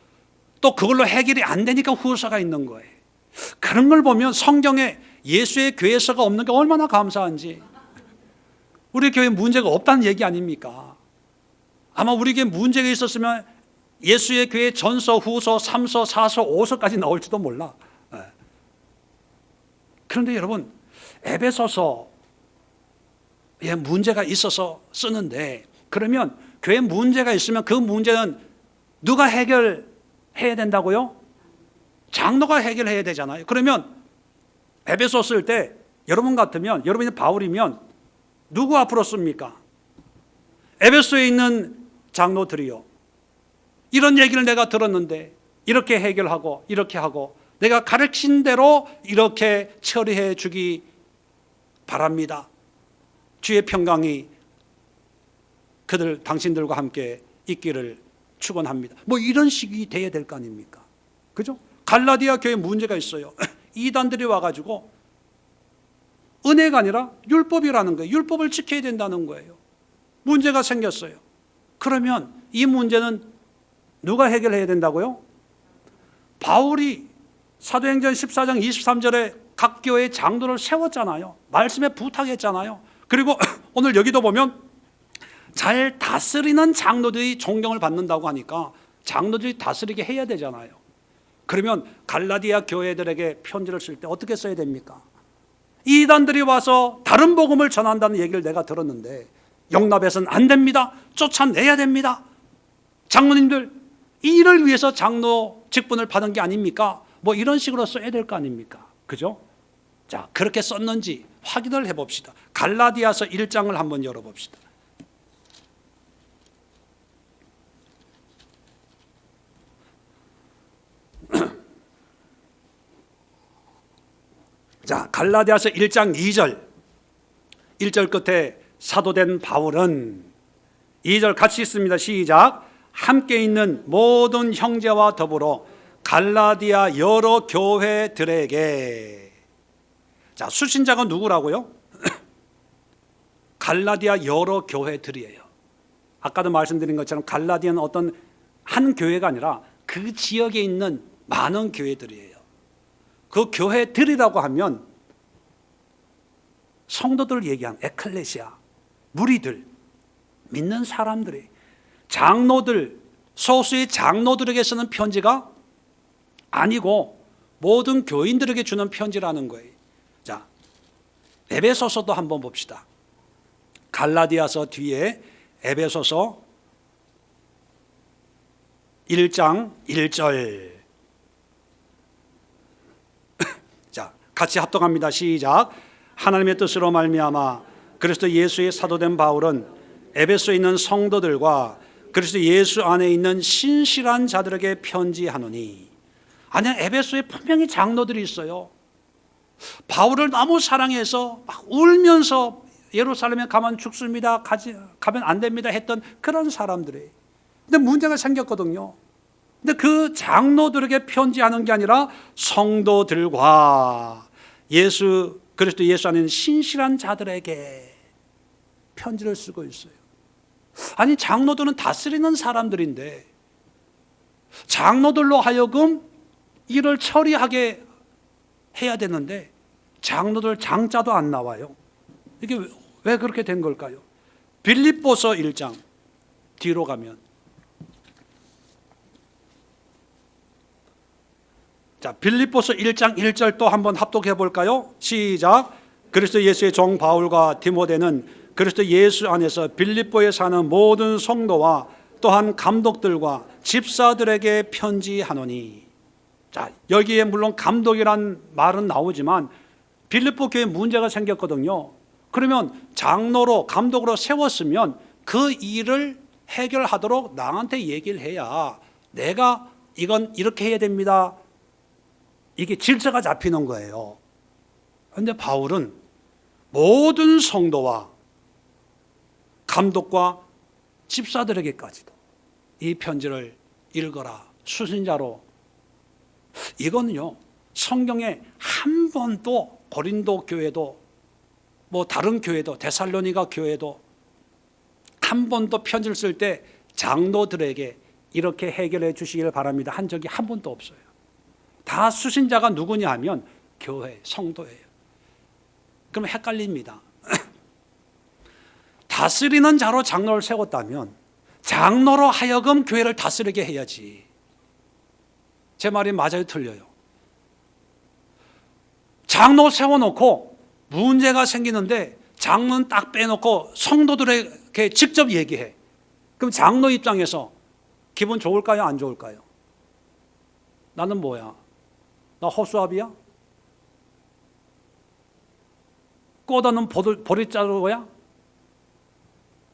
또 그걸로 해결이 안 되니까 후서가 있는 거예요. 그런 걸 보면 성경에 예수의 교회서가 없는 게 얼마나 감사한지. 우리 교회에 문제가 없다는 얘기 아닙니까? 아마 우리 교회에 문제가 있었으면 예수의 교회 전서, 후서, 3서, 4서, 5서까지 나올지도 몰라. 그런데 여러분 에베소서에 문제가 있어서 쓰는데, 그러면 교회에 문제가 있으면 그 문제는 누가 해결해야 된다고요? 장로가 해결해야 되잖아요. 그러면 에베소 쓸 때 여러분 같으면, 여러분이 바울이면 누구 앞으로 씁니까? 에베소에 있는 장로들이요, 이런 얘기를 내가 들었는데 이렇게 해결하고 이렇게 하고 내가 가르친 대로 이렇게 처리해 주기 바랍니다. 주의 평강이 당신들과 함께 있기를 축원합니다. 뭐 이런 식이 돼야 될 거 아닙니까? 그죠? 갈라디아 교회에 문제가 있어요. 이단들이 와가지고 은혜가 아니라 율법이라는 거예요. 율법을 지켜야 된다는 거예요. 문제가 생겼어요. 그러면 이 문제는 누가 해결해야 된다고요? 바울이 사도행전 14장 23절에 각 교회의 장로를 세웠잖아요. 말씀에 부탁했잖아요. 그리고 오늘 여기도 보면 잘 다스리는 장로들이 존경을 받는다고 하니까 장로들이 다스리게 해야 되잖아요. 그러면 갈라디아 교회들에게 편지를 쓸 때 어떻게 써야 됩니까? 이단들이 와서 다른 복음을 전한다는 얘기를 내가 들었는데 용납해서는 안 됩니다. 쫓아내야 됩니다. 장로님들, 이 일을 위해서 장로 직분을 받은 게 아닙니까? 뭐 이런 식으로 써야 될 거 아닙니까? 그죠? 자, 그렇게 썼는지 확인을 해봅시다. 갈라디아서 1장을 한번 열어봅시다. 자, 갈라디아서 1장 2절 1절 끝에 사도된 바울은 2절 같이 있습니다. 시작. 함께 있는 모든 형제와 더불어 갈라디아 여러 교회들에게. 자, 수신자가 누구라고요? 갈라디아 여러 교회들이에요. 아까도 말씀드린 것처럼 갈라디아는 어떤 한 교회가 아니라 그 지역에 있는 많은 교회들이에요. 그 교회들이라고 하면 성도들을 얘기한 에클레시아, 무리들, 믿는 사람들이, 장로들, 소수의 장로들에게 쓰는 편지가 아니고 모든 교인들에게 주는 편지라는 거예요. 자, 에베소서도 한번 봅시다. 갈라디아서 뒤에 에베소서 1장 1절. 자, 같이 합독합니다. 시작. 하나님의 뜻으로 말미암아 그리스도 예수의 사도된 바울은 에베소에 있는 성도들과 그리스도 예수 안에 있는 신실한 자들에게 편지하노니. 아니, 에베소에 분명히 장로들이 있어요. 바울을 너무 사랑해서 막 울면서 예루살렘에 가면 죽습니다, 가면 안 됩니다 했던 그런 사람들이. 근데 문제가 생겼거든요. 근데 그 장로들에게 편지하는 게 아니라 성도들과 그리스도 예수 안에 있는 신실한 자들에게 편지를 쓰고 있어요. 아니, 장로들은 다스리는 사람들인데 장로들로 하여금 일을 처리하게 해야 되는데 장로들 장자도 안 나와요. 이게 왜 그렇게 된 걸까요? 빌립보서 1장 뒤로 가면, 자, 빌립보서 1장 1절 또 한번 합독해 볼까요? 시작. 그리스도 예수의 종 바울과 디모데는 그리스도 예수 안에서 빌립보에 사는 모든 성도와 또한 감독들과 집사들에게 편지하노니. 자, 여기에 물론 감독이란 말은 나오지만 빌립보 교회에 문제가 생겼거든요. 그러면 장로로 감독으로 세웠으면 그 일을 해결하도록 나한테 얘기를 해야 내가 이건 이렇게 해야 됩니다. 이게 질서가 잡히는 거예요. 그런데 바울은 모든 성도와 감독과 집사들에게까지도 이 편지를 읽어라. 수신자로. 이거는요, 성경에 한 번도 고린도 교회도 뭐 다른 교회도 데살로니가 교회도 한 번도 편지를 쓸 때 장로들에게 이렇게 해결해 주시기를 바랍니다 한 적이 한 번도 없어요. 다 수신자가 누구냐 하면 교회, 성도예요. 그럼 헷갈립니다. 다스리는 자로 장로를 세웠다면 장로로 하여금 교회를 다스리게 해야지. 제 말이 맞아요, 틀려요? 장로 세워놓고 문제가 생기는데 장로는 딱 빼놓고 성도들에게 직접 얘기해. 그럼 장로 입장에서 기분 좋을까요, 안 좋을까요? 나는 뭐야? 나 허수아비야? 꼬다는 보리자루야?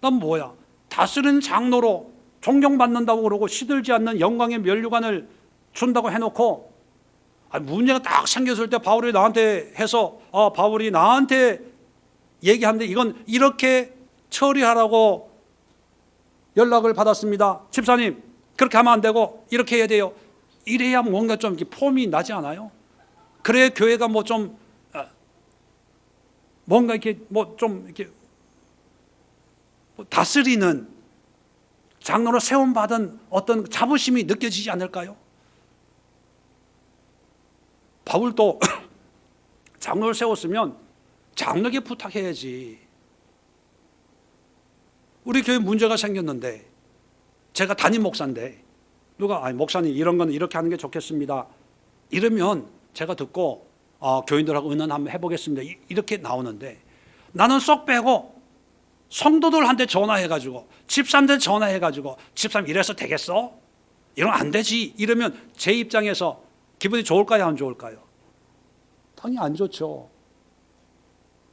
난 뭐야? 다스리는 장로로 존경받는다고 그러고 시들지 않는 영광의 면류관을 준다고 해놓고 문제가 딱 생겼을 때 바울이 나한테 해서 바울이 나한테 얘기하는데 이건 이렇게 처리하라고 연락을 받았습니다. 집사님 그렇게 하면 안 되고 이렇게 해야 돼요. 이래야 뭔가 좀 폼이 나지 않아요? 그래야 교회가 뭐 좀 뭔가 이렇게 뭐 좀 이렇게 다스리는 장로로 세움받은 어떤 자부심이 느껴지지 않을까요? 바울도 장로를 세웠으면 장로에게 부탁해야지. 우리 교회 문제가 생겼는데 제가 담임 목사인데 누가 목사님 이런 건 이렇게 하는 게 좋겠습니다 이러면 제가 듣고 교인들하고 의논 한번 해보겠습니다 이렇게 나오는데 나는 쏙 빼고 성도들한테 전화해가지고 집사한테 전화해가지고 집사님 이래서 되겠어? 이러면 안 되지 이러면 제 입장에서 기분이 좋을까요, 안 좋을까요? 당연히 안 좋죠.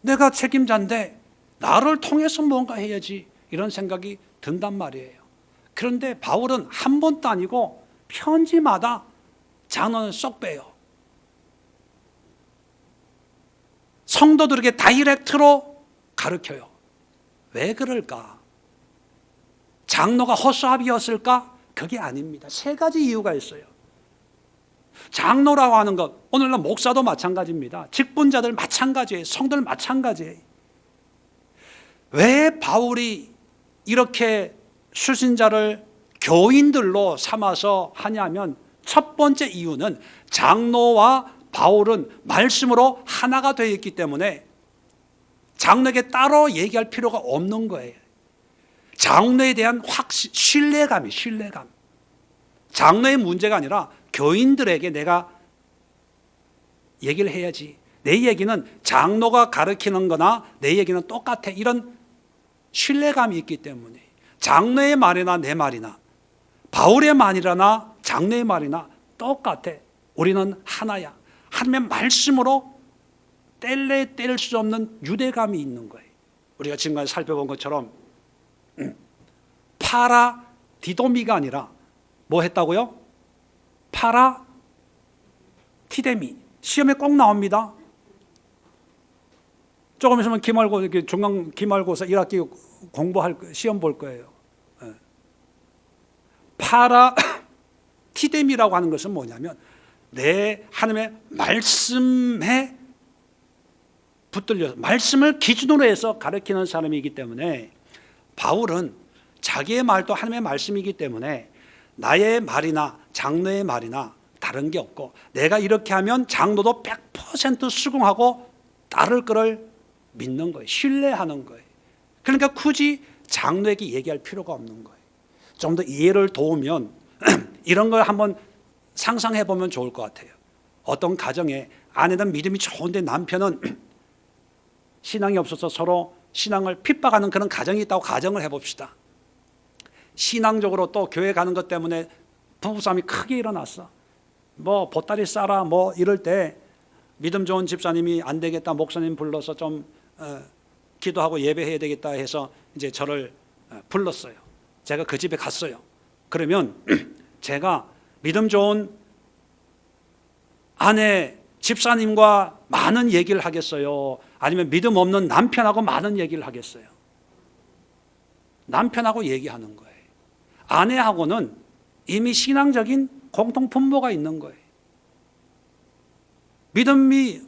내가 책임자인데 나를 통해서 뭔가 해야지 이런 생각이 든단 말이에요. 그런데 바울은 한 번도 아니고 편지마다 장로는 쏙 빼요. 성도들에게 다이렉트로 가르쳐요. 왜 그럴까? 장로가 허수아비였을까? 그게 아닙니다. 세 가지 이유가 있어요. 장로라고 하는 것, 오늘날 목사도 마찬가지입니다. 직분자들 마찬가지예요. 성도들 마찬가지예요. 왜 바울이 이렇게 수신자를 교인들로 삼아서 하냐면 첫 번째 이유는 장로와 바울은 말씀으로 하나가 되어 있기 때문에 장로에게 따로 얘기할 필요가 없는 거예요. 장로에 대한 신뢰감이 신뢰감. 장로의 문제가 아니라 교인들에게 내가 얘기를 해야지. 내 얘기는 장로가 가르치는 거나 내 얘기는 똑같아. 이런 신뢰감이 있기 때문에 장로의 말이나 내 말이나 바울의 말이나 장로의 말이나 똑같아. 우리는 하나야. 하나님의 말씀으로 뗄래 뗄 수 없는 유대감이 있는 거예요. 우리가 지금까지 살펴본 것처럼 파라디도미가 아니라 뭐 했다고요? 파라티데미. 시험에 꼭 나옵니다. 조금 있으면 중간 기말고사 1학기 공부할 시험 볼 거예요. 파라티데미라고 하는 것은 뭐냐면 내 하나님의 말씀에 붙들려서 말씀을 기준으로 해서 가르치는 사람이기 때문에 바울은 자기의 말도 하나님의 말씀이기 때문에 나의 말이나 장로의 말이나 다른 게 없고 내가 이렇게 하면 장로도 100% 수긍하고 따를 거를 믿는 거예요. 신뢰하는 거예요. 그러니까 굳이 장로에게 얘기할 필요가 없는 거예요. 좀 더 이해를 도우면 이런 걸 한번 상상해 보면 좋을 것 같아요. 어떤 가정에 아내는 믿음이 좋은데 남편은 신앙이 없어서 서로 신앙을 핍박하는 그런 가정이 있다고 가정을 해봅시다. 신앙적으로 또 교회 가는 것 때문에 부부싸움이 크게 일어났어. 뭐 보따리 싸라 뭐 이럴 때 믿음 좋은 집사님이 안 되겠다 목사님 불러서 좀 기도하고 예배해야 되겠다 해서 이제 저를 불렀어요. 제가 그 집에 갔어요. 그러면 제가 믿음 좋은 아내 집사님과 많은 얘기를 하겠어요? 아니면 믿음 없는 남편하고 많은 얘기를 하겠어요? 남편하고 얘기하는 거예요. 아내하고는 이미 신앙적인 공통 분모가 있는 거예요. 믿음이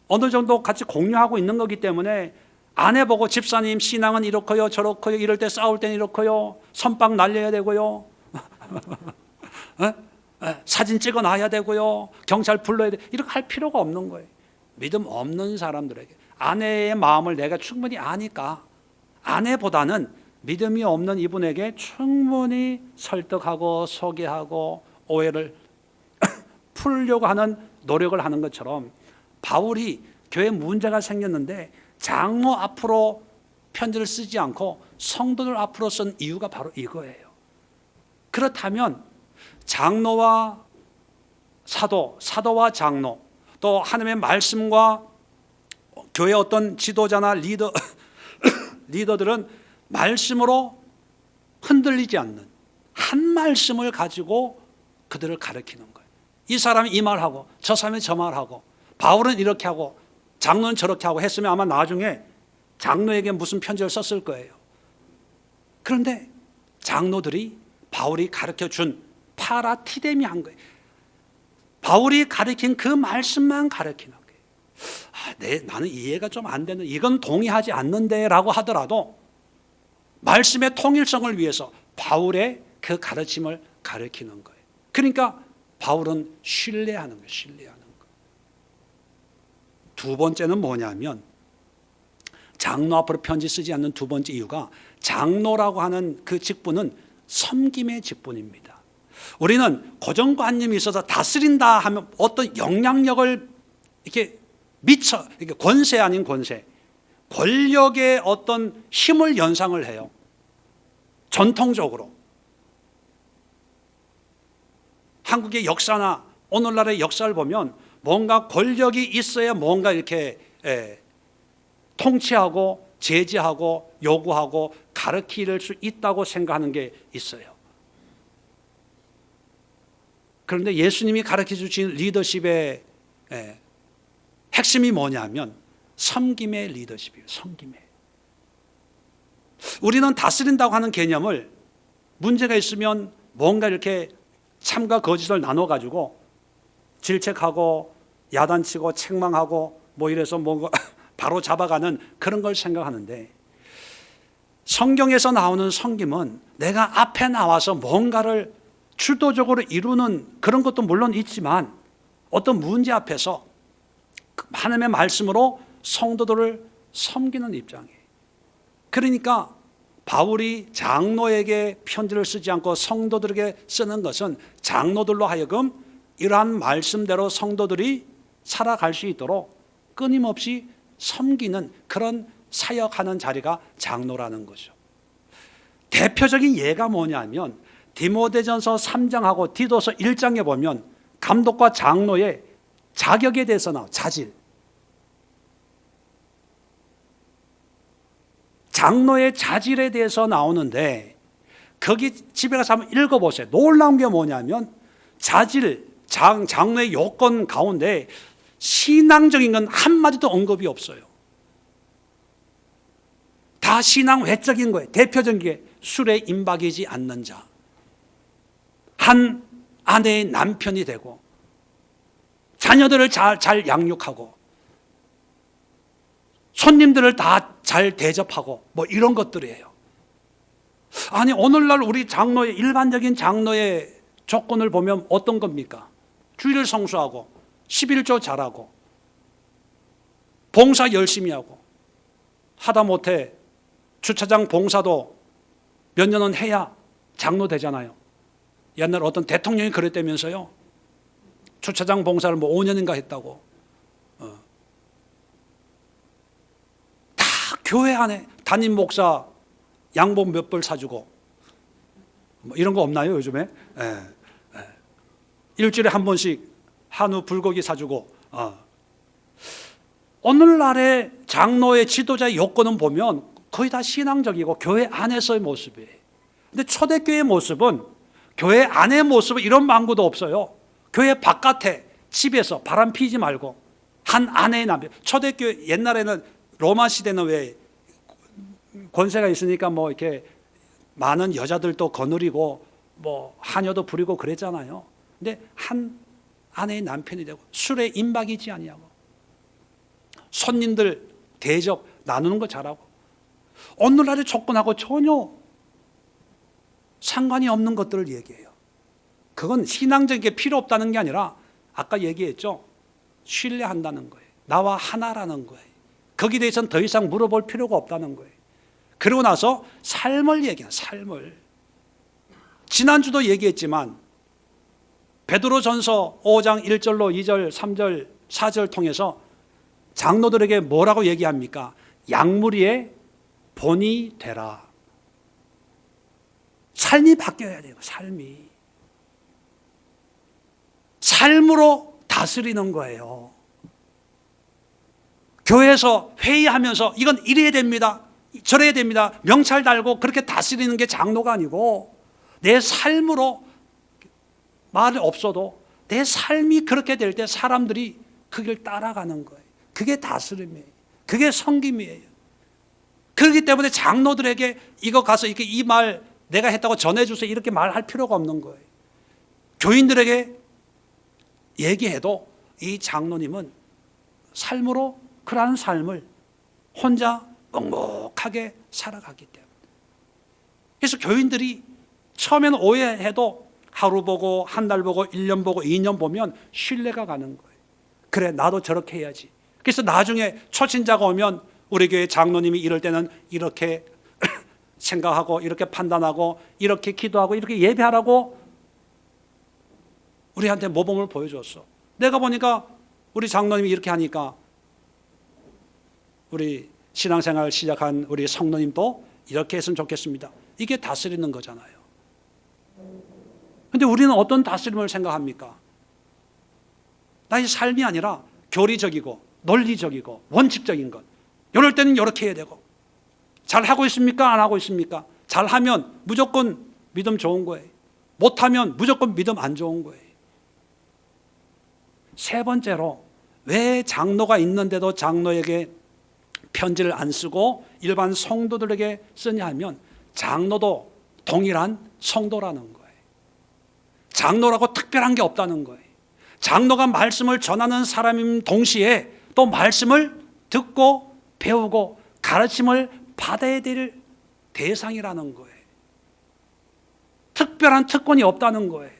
어느 정도 같이 공유하고 있는 거기 때문에 아내 보고 집사님 신앙은 이렇고요 저렇고요, 이럴 때 싸울 때는 이렇고요, 선빵 날려야 되고요, 사진 찍어 놔야 되고요, 경찰 불러야 돼, 이렇게 할 필요가 없는 거예요. 믿음 없는 사람들에게 아내의 마음을 내가 충분히 아니까 아내보다는 믿음이 없는 이분에게 충분히 설득하고 소개하고 오해를 풀려고 하는 노력을 하는 것처럼 바울이 교회에 문제가 생겼는데 장로 앞으로 편지를 쓰지 않고 성도들 앞으로 쓴 이유가 바로 이거예요. 그렇다면 장로와 사도, 사도와 장로, 또 하나님의 말씀과 교회 어떤 지도자나 리더들은 말씀으로 흔들리지 않는 한 말씀을 가지고 그들을 가르치는 거예요. 이 사람이 이 말하고 저 사람이 저 말하고 바울은 이렇게 하고 장로는 저렇게 하고 했으면 아마 나중에 장로에게 무슨 편지를 썼을 거예요. 그런데 장로들이 바울이 가르쳐준 파라티데미 거예요. 바울이 가르친 그 말씀만 가르치는 거예요. 나는 이해가 좀 안 되는, 이건 동의하지 않는데 라고 하더라도 말씀의 통일성을 위해서 바울의 그 가르침을 가르치는 거예요. 그러니까 바울은 신뢰하는 거예요. 신뢰하는 거예요. 두 번째는 뭐냐면 장로 앞으로 편지 쓰지 않는 두 번째 이유가 장로라고 하는 그 직분은 섬김의 직분입니다. 우리는 고정관념이 있어서 다스린다 하면 어떤 영향력을 이렇게 미쳐, 이렇게 권세 아닌 권세, 권력의 어떤 힘을 연상을 해요. 전통적으로 한국의 역사나 오늘날의 역사를 보면 뭔가 권력이 있어야 뭔가 이렇게 통치하고 제지하고 요구하고 가르칠 수 있다고 생각하는 게 있어요. 그런데 예수님이 가르쳐 주신 리더십의 핵심이 뭐냐면 섬김의 리더십이에요. 섬김의. 우리는 다스린다고 하는 개념을 문제가 있으면 뭔가 이렇게 참과 거짓을 나눠가지고 질책하고 야단치고 책망하고 뭐 이래서 뭔가 바로 잡아가는 그런 걸 생각하는데, 성경에서 나오는 섬김은 내가 앞에 나와서 뭔가를 주도적으로 이루는 그런 것도 물론 있지만 어떤 문제 앞에서 하나님의 말씀으로 성도들을 섬기는 입장이에요. 그러니까 바울이 장로에게 편지를 쓰지 않고 성도들에게 쓰는 것은 장로들로 하여금 이러한 말씀대로 성도들이 살아갈 수 있도록 끊임없이 섬기는 그런 사역하는 자리가 장로라는 거죠. 대표적인 예가 뭐냐면 디모데전서 3장하고 디도서 1장에 보면 감독과 장로의 자격에 대해서 나와. 자질, 장로의 자질에 대해서 나오는데 거기 집에 가서 한번 읽어보세요. 놀라운 게 뭐냐면 자질, 장로의 요건 가운데 신앙적인 건 한마디도 언급이 없어요. 다 신앙 외적인 거예요. 대표적인 게 술에 임박이지 않는 자, 한 아내의 남편이 되고 자녀들을 잘 양육하고 손님들을 다 잘 대접하고 뭐 이런 것들이에요. 아니 오늘날 우리 장로의 일반적인 장로의 조건을 보면 어떤 겁니까? 주일을 성수하고 11조 잘하고 봉사 열심히 하고 하다못해 주차장 봉사도 몇 년은 해야 장로 되잖아요. 옛날 어떤 대통령이 그랬다면서요. 주차장 봉사를 뭐 5년인가 했다고. 다 교회 안에 담임 목사 양복 몇 벌 사주고 뭐 이런 거 없나요 요즘에? 일주일에 한 번씩 한우 불고기 사주고. 오늘날의 장로의 지도자의 요건은 보면 거의 다 신앙적이고 교회 안에서의 모습이에요. 근데 초대교회의 모습은 교회 안의 모습은 이런 망구도 없어요. 교회 바깥에 집에서 바람 피지 말고 한 아내의 남편. 초대교회 옛날에는 로마 시대는 왜 권세가 있으니까 뭐 이렇게 많은 여자들도 거느리고 뭐 하녀도 부리고 그랬잖아요. 근데 한 아내의 남편이 되고 술에 임박이지 아니하고 손님들 대접 나누는 거 잘하고 오늘날의 조건하고 전혀 상관이 없는 것들을 얘기해요. 그건 신앙적인 게 필요 없다는 게 아니라 아까 얘기했죠. 신뢰한다는 거예요. 나와 하나라는 거예요. 거기에 대해서는 더 이상 물어볼 필요가 없다는 거예요. 그러고 나서 삶을 얘기해요. 삶을. 지난주도 얘기했지만 베드로전서 5장 1절로 2절, 3절, 4절 통해서 장로들에게 뭐라고 얘기합니까? 양무리의 본이 되라. 삶이 바뀌어야 돼요. 삶으로 다스리는 거예요. 교회에서 회의하면서 이건 이래야 됩니다, 저래야 됩니다, 명찰 달고 그렇게 다스리는 게 장로가 아니고 내 삶으로, 말이 없어도 내 삶이 그렇게 될 때 사람들이 그 길 따라가는 거예요. 그게 다스림이에요. 그게 섬김이에요. 그렇기 때문에 장로들에게 이거 가서 이렇게 이 말 내가 했다고 전해주세요 이렇게 말할 필요가 없는 거예요. 교인들에게 얘기해도 이 장로님은 삶으로 그러한 삶을 혼자 묵묵하게 살아가기 때문에. 그래서 교인들이 처음에는 오해해도 하루 보고 한 달 보고 1년 보고 2년 보면 신뢰가 가는 거예요. 그래 나도 저렇게 해야지. 그래서 나중에 초신자가 오면 우리 교회 장로님이 이럴 때는 이렇게 생각하고 이렇게 판단하고 이렇게 기도하고 이렇게 예배하라고 우리한테 모범을 보여줬어. 내가 보니까 우리 장로님이 이렇게 하니까 우리 신앙생활 시작한 우리 성도님도 이렇게 했으면 좋겠습니다. 이게 다스리는 거잖아요. 그런데 우리는 어떤 다스림을 생각합니까? 나의 삶이 아니라 교리적이고 논리적이고 원칙적인 것. 이럴 때는 이렇게 해야 되고. 잘하고 있습니까? 안 하고 있습니까? 잘하면 무조건 믿음 좋은 거예요. 못하면 무조건 믿음 안 좋은 거예요. 세 번째로 왜 장로가 있는데도 장로에게 편지를 안 쓰고 일반 성도들에게 쓰냐 하면 장로도 동일한 성도라는 거예요. 장로라고 특별한 게 없다는 거예요. 장로가 말씀을 전하는 사람인 동시에 또 말씀을 듣고 배우고 가르침을 받아야 될 대상이라는 거예요. 특별한 특권이 없다는 거예요.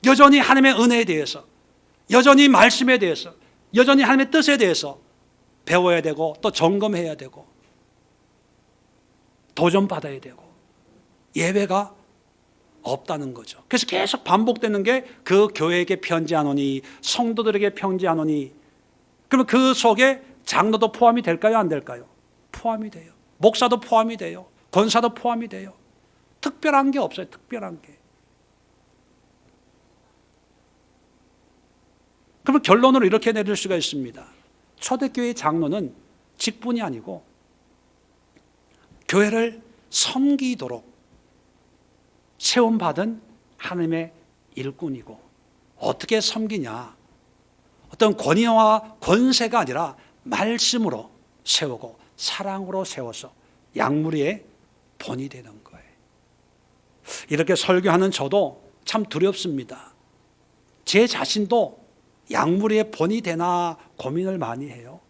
여전히 하나님의 은혜에 대해서, 여전히 말씀에 대해서, 여전히 하나님의 뜻에 대해서 배워야 되고 또 점검해야 되고 도전받아야 되고 예외가 없다는 거죠. 그래서 계속 반복되는 게 그 교회에게 편지하노니 성도들에게 편지하노니. 그러면 그 속에 장로도 포함이 될까요? 안 될까요? 포함이 돼요. 목사도 포함이 돼요. 권사도 포함이 돼요. 특별한 게 없어요. 특별한 게. 그러면 결론으로 이렇게 내릴 수가 있습니다. 초대교회의 장로는 직분이 아니고 교회를 섬기도록 세움받은 하나님의 일꾼이고, 어떻게 섬기냐? 어떤 권위와 권세가 아니라 말씀으로 세우고 사랑으로 세워서 양무리의 본이 되는 거예요. 이렇게 설교하는 저도 참 두렵습니다. 제 자신도 양무리의 본이 되나 고민을 많이 해요.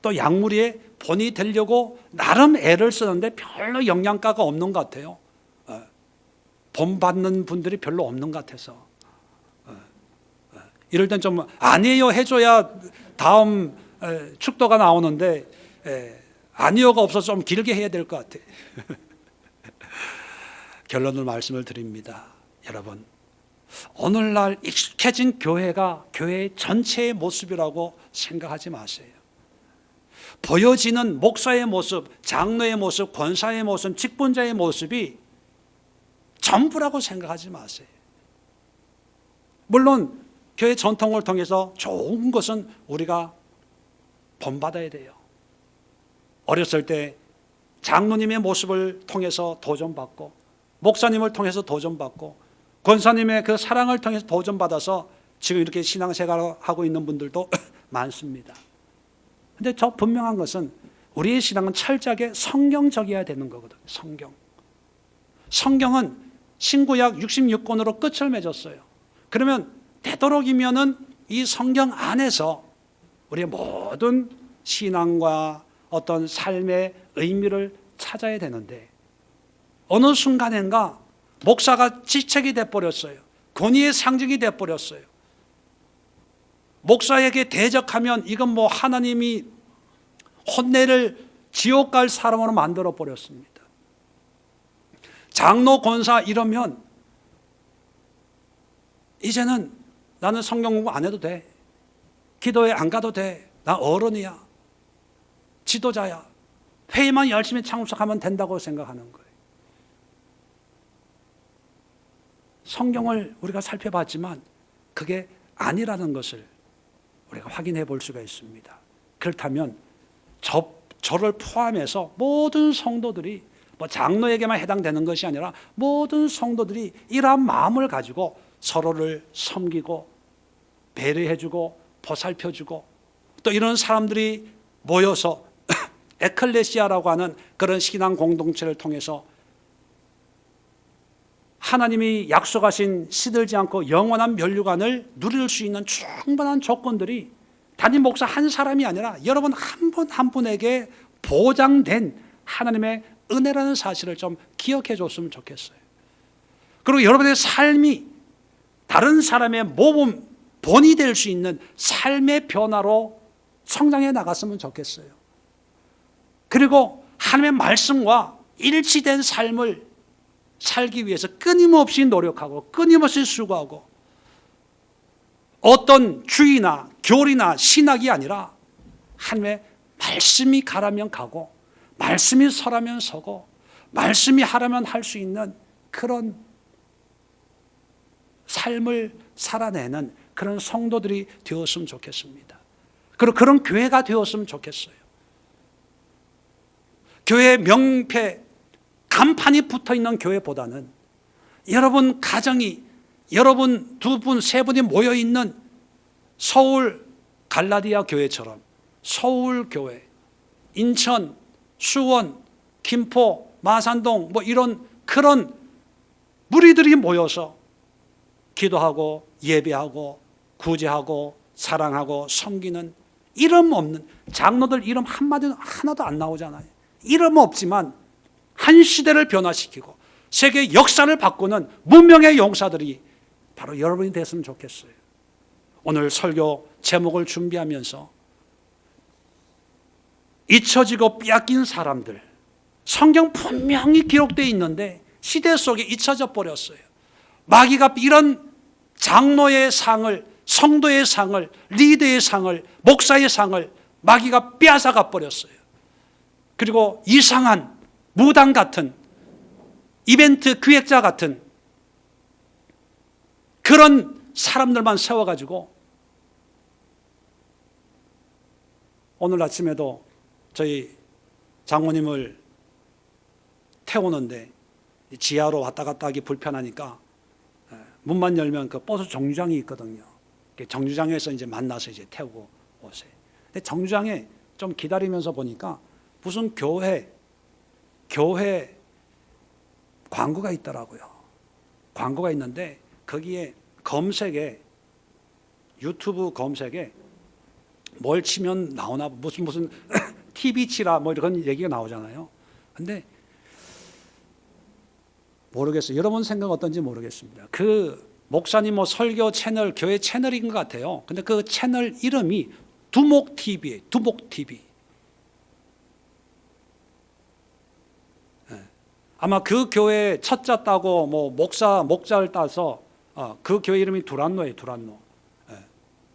또 양무리의 본이 되려고 나름 애를 쓰는데 별로 영양가가 없는 것 같아요. 본받는 분들이 별로 없는 것 같아서. 이럴 땐 좀 아니에요 해줘야 다음 축도가 나오는데 아니요가 없어서 좀 길게 해야 될 것 같아. 결론을 말씀을 드립니다. 여러분, 오늘날 익숙해진 교회가 교회 전체의 모습이라고 생각하지 마세요. 보여지는 목사의 모습, 장로의 모습, 권사의 모습, 직분자의 모습이 전부라고 생각하지 마세요. 물론 교회 전통을 통해서 좋은 것은 우리가 본받아야 돼요. 어렸을 때 장로님의 모습을 통해서 도전받고 목사님을 통해서 도전받고 권사님의 그 사랑을 통해서 도전받아서 지금 이렇게 신앙생활하고 있는 분들도 많습니다. 그런데 저 분명한 것은 우리의 신앙은 철저하게 성경적이어야 되는 거거든요. 성경은 신구약 66권으로 끝을 맺었어요. 그러면 되도록이면은 이 성경 안에서 우리의 모든 신앙과 어떤 삶의 의미를 찾아야 되는데 어느 순간인가 목사가 지책이 돼버렸어요. 권위의 상징이 돼버렸어요. 목사에게 대적하면 이건 뭐 하나님이 혼내를 지옥 갈 사람으로 만들어 버렸습니다. 장로, 권사 이러면 이제는 나는 성경 공부 안 해도 돼. 기도회 안 가도 돼. 나 어른이야. 지도자야. 회의만 열심히 참석하면 된다고 생각하는 거예요. 성경을 우리가 살펴봤지만 그게 아니라는 것을 우리가 확인해 볼 수가 있습니다. 그렇다면 저를 포함해서 모든 성도들이 뭐 장로에게만 해당되는 것이 아니라 모든 성도들이 이러한 마음을 가지고 서로를 섬기고 배려해주고 보살펴주고 또 이런 사람들이 모여서 에클레시아라고 하는 그런 신앙 공동체를 통해서 하나님이 약속하신 시들지 않고 영원한 면류관을 누릴 수 있는 충분한 조건들이 단임 목사 한 사람이 아니라 여러분 한 분 한 분에게 보장된 하나님의 은혜라는 사실을 좀 기억해 줬으면 좋겠어요. 그리고 여러분의 삶이 다른 사람의 모범 본이 될 수 있는 삶의 변화로 성장해 나갔으면 좋겠어요. 그리고 하나님의 말씀과 일치된 삶을 살기 위해서 끊임없이 노력하고 끊임없이 수고하고 어떤 주의나 교리나 신학이 아니라 하나님의 말씀이 가라면 가고 말씀이 서라면 서고 말씀이 하라면 할 수 있는 그런 삶을 살아내는 그런 성도들이 되었으면 좋겠습니다. 그리고 그런 교회가 되었으면 좋겠어요. 교회 명패 간판이 붙어있는 교회보다는 여러분 가정이 여러분 두 분, 세 분이 모여있는 서울 갈라디아 교회처럼 서울교회, 인천, 수원, 김포, 마산동 뭐 이런 그런 무리들이 모여서 기도하고 예배하고 구제하고 사랑하고 섬기는 이름 없는 장로들 이름 한마디도 하나도 안 나오잖아요. 이름 없지만 한 시대를 변화시키고 세계 역사를 바꾸는 문명의 용사들이 바로 여러분이 됐으면 좋겠어요. 오늘 설교 제목을 준비하면서 잊혀지고 빼앗긴 사람들, 성경 분명히 기록되어 있는데 시대 속에 잊혀져 버렸어요. 마귀가 이런 장로의 상을, 성도의 상을, 리더의 상을, 목사의 상을 마귀가 빼앗아가 버렸어요. 그리고 이상한 무당 같은 이벤트 기획자 같은 그런 사람들만 세워가지고 오늘 아침에도 저희 장모님을 태우는데 지하로 왔다 갔다 하기 불편하니까 문만 열면 그 버스 정류장이 있거든요. 정류장에서 이제 만나서 이제 태우고 오세요. 근데 정류장에 좀 기다리면서 보니까 무슨 교회 광고가 있더라고요. 광고가 있는데 거기에 검색에 유튜브 검색에 뭘 치면 나오나 무슨 TV 치라 뭐 이런 얘기가 나오잖아요. 근데 모르겠어요. 여러분 생각 어떤지 모르겠습니다. 그 목사님 뭐 설교 채널 교회 채널인 것 같아요. 근데 그 채널 이름이 두목 TV예요. 두목 TV. 아마 그 교회 첫자 따고 뭐 목자를 따서 그 교회 이름이 두란노예요. 두란노.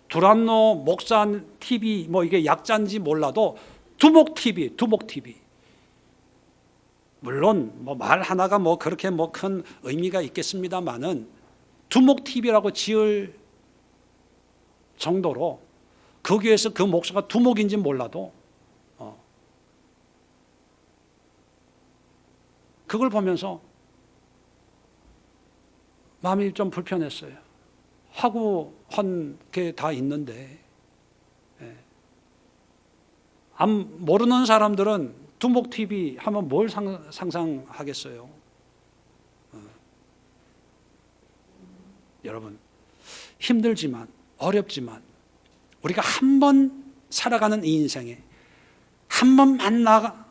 두란노 목사 TV 뭐 이게 약자인지 몰라도 두목 TV, 두목 TV. 물론 뭐 말 하나가 뭐 그렇게 뭐 큰 의미가 있겠습니다만은 두목 TV라고 지을 정도로 그 교회에서 그 목사가 두목인지 몰라도 그걸 보면서 마음이 좀 불편했어요. 하고 한 게 다 있는데, 모르는 사람들은 두목 TV 하면 뭘 상상하겠어요? 여러분, 힘들지만 어렵지만 우리가 한 번 살아가는 이 인생에 한 번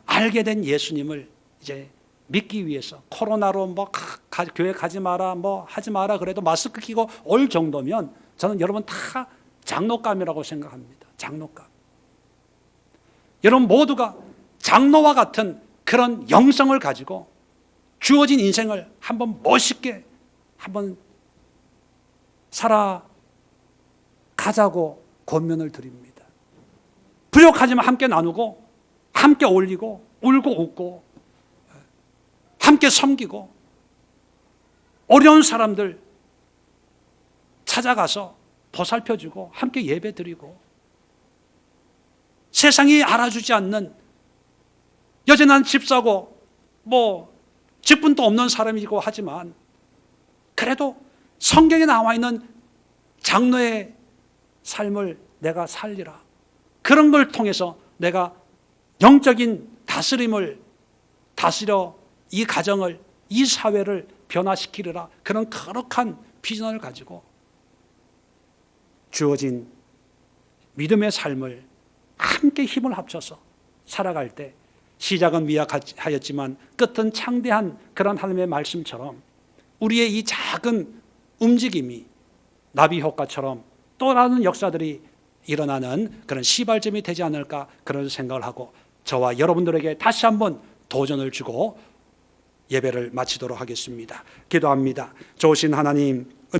알게 된 예수님을 이제 믿기 위해서 코로나로 뭐 교회 가지 마라 뭐 하지 마라 그래도 마스크 끼고 올 정도면 저는 여러분 다 장로감이라고 생각합니다. 장로감. 여러분 모두가 장로와 같은 그런 영성을 가지고 주어진 인생을 한번 멋있게 한번 살아가자고 권면을 드립니다. 부족하지만 함께 나누고 함께 올리고 울고 웃고 함께 섬기고 어려운 사람들 찾아가서 보살펴주고 함께 예배드리고 세상이 알아주지 않는 여전한 집사고 뭐 직분도 없는 사람이고 하지만 그래도 성경에 나와 있는 장로의 삶을 내가 살리라. 그런 걸 통해서 내가 영적인 다스림을 다스려 이 가정을 이 사회를 변화시키리라. 그런 거룩한 비전을 가지고 주어진 믿음의 삶을 함께 힘을 합쳐서 살아갈 때 시작은 미약하였지만 끝은 창대한 그런 하나님의 말씀처럼 우리의 이 작은 움직임이 나비 효과처럼 또 다른 역사들이 일어나는 그런 시발점이 되지 않을까 그런 생각을 하고 저와 여러분들에게 다시 한번 도전을 주고 예배를 마치도록 하겠습니다. 기도합니다. 좋으신 하나님,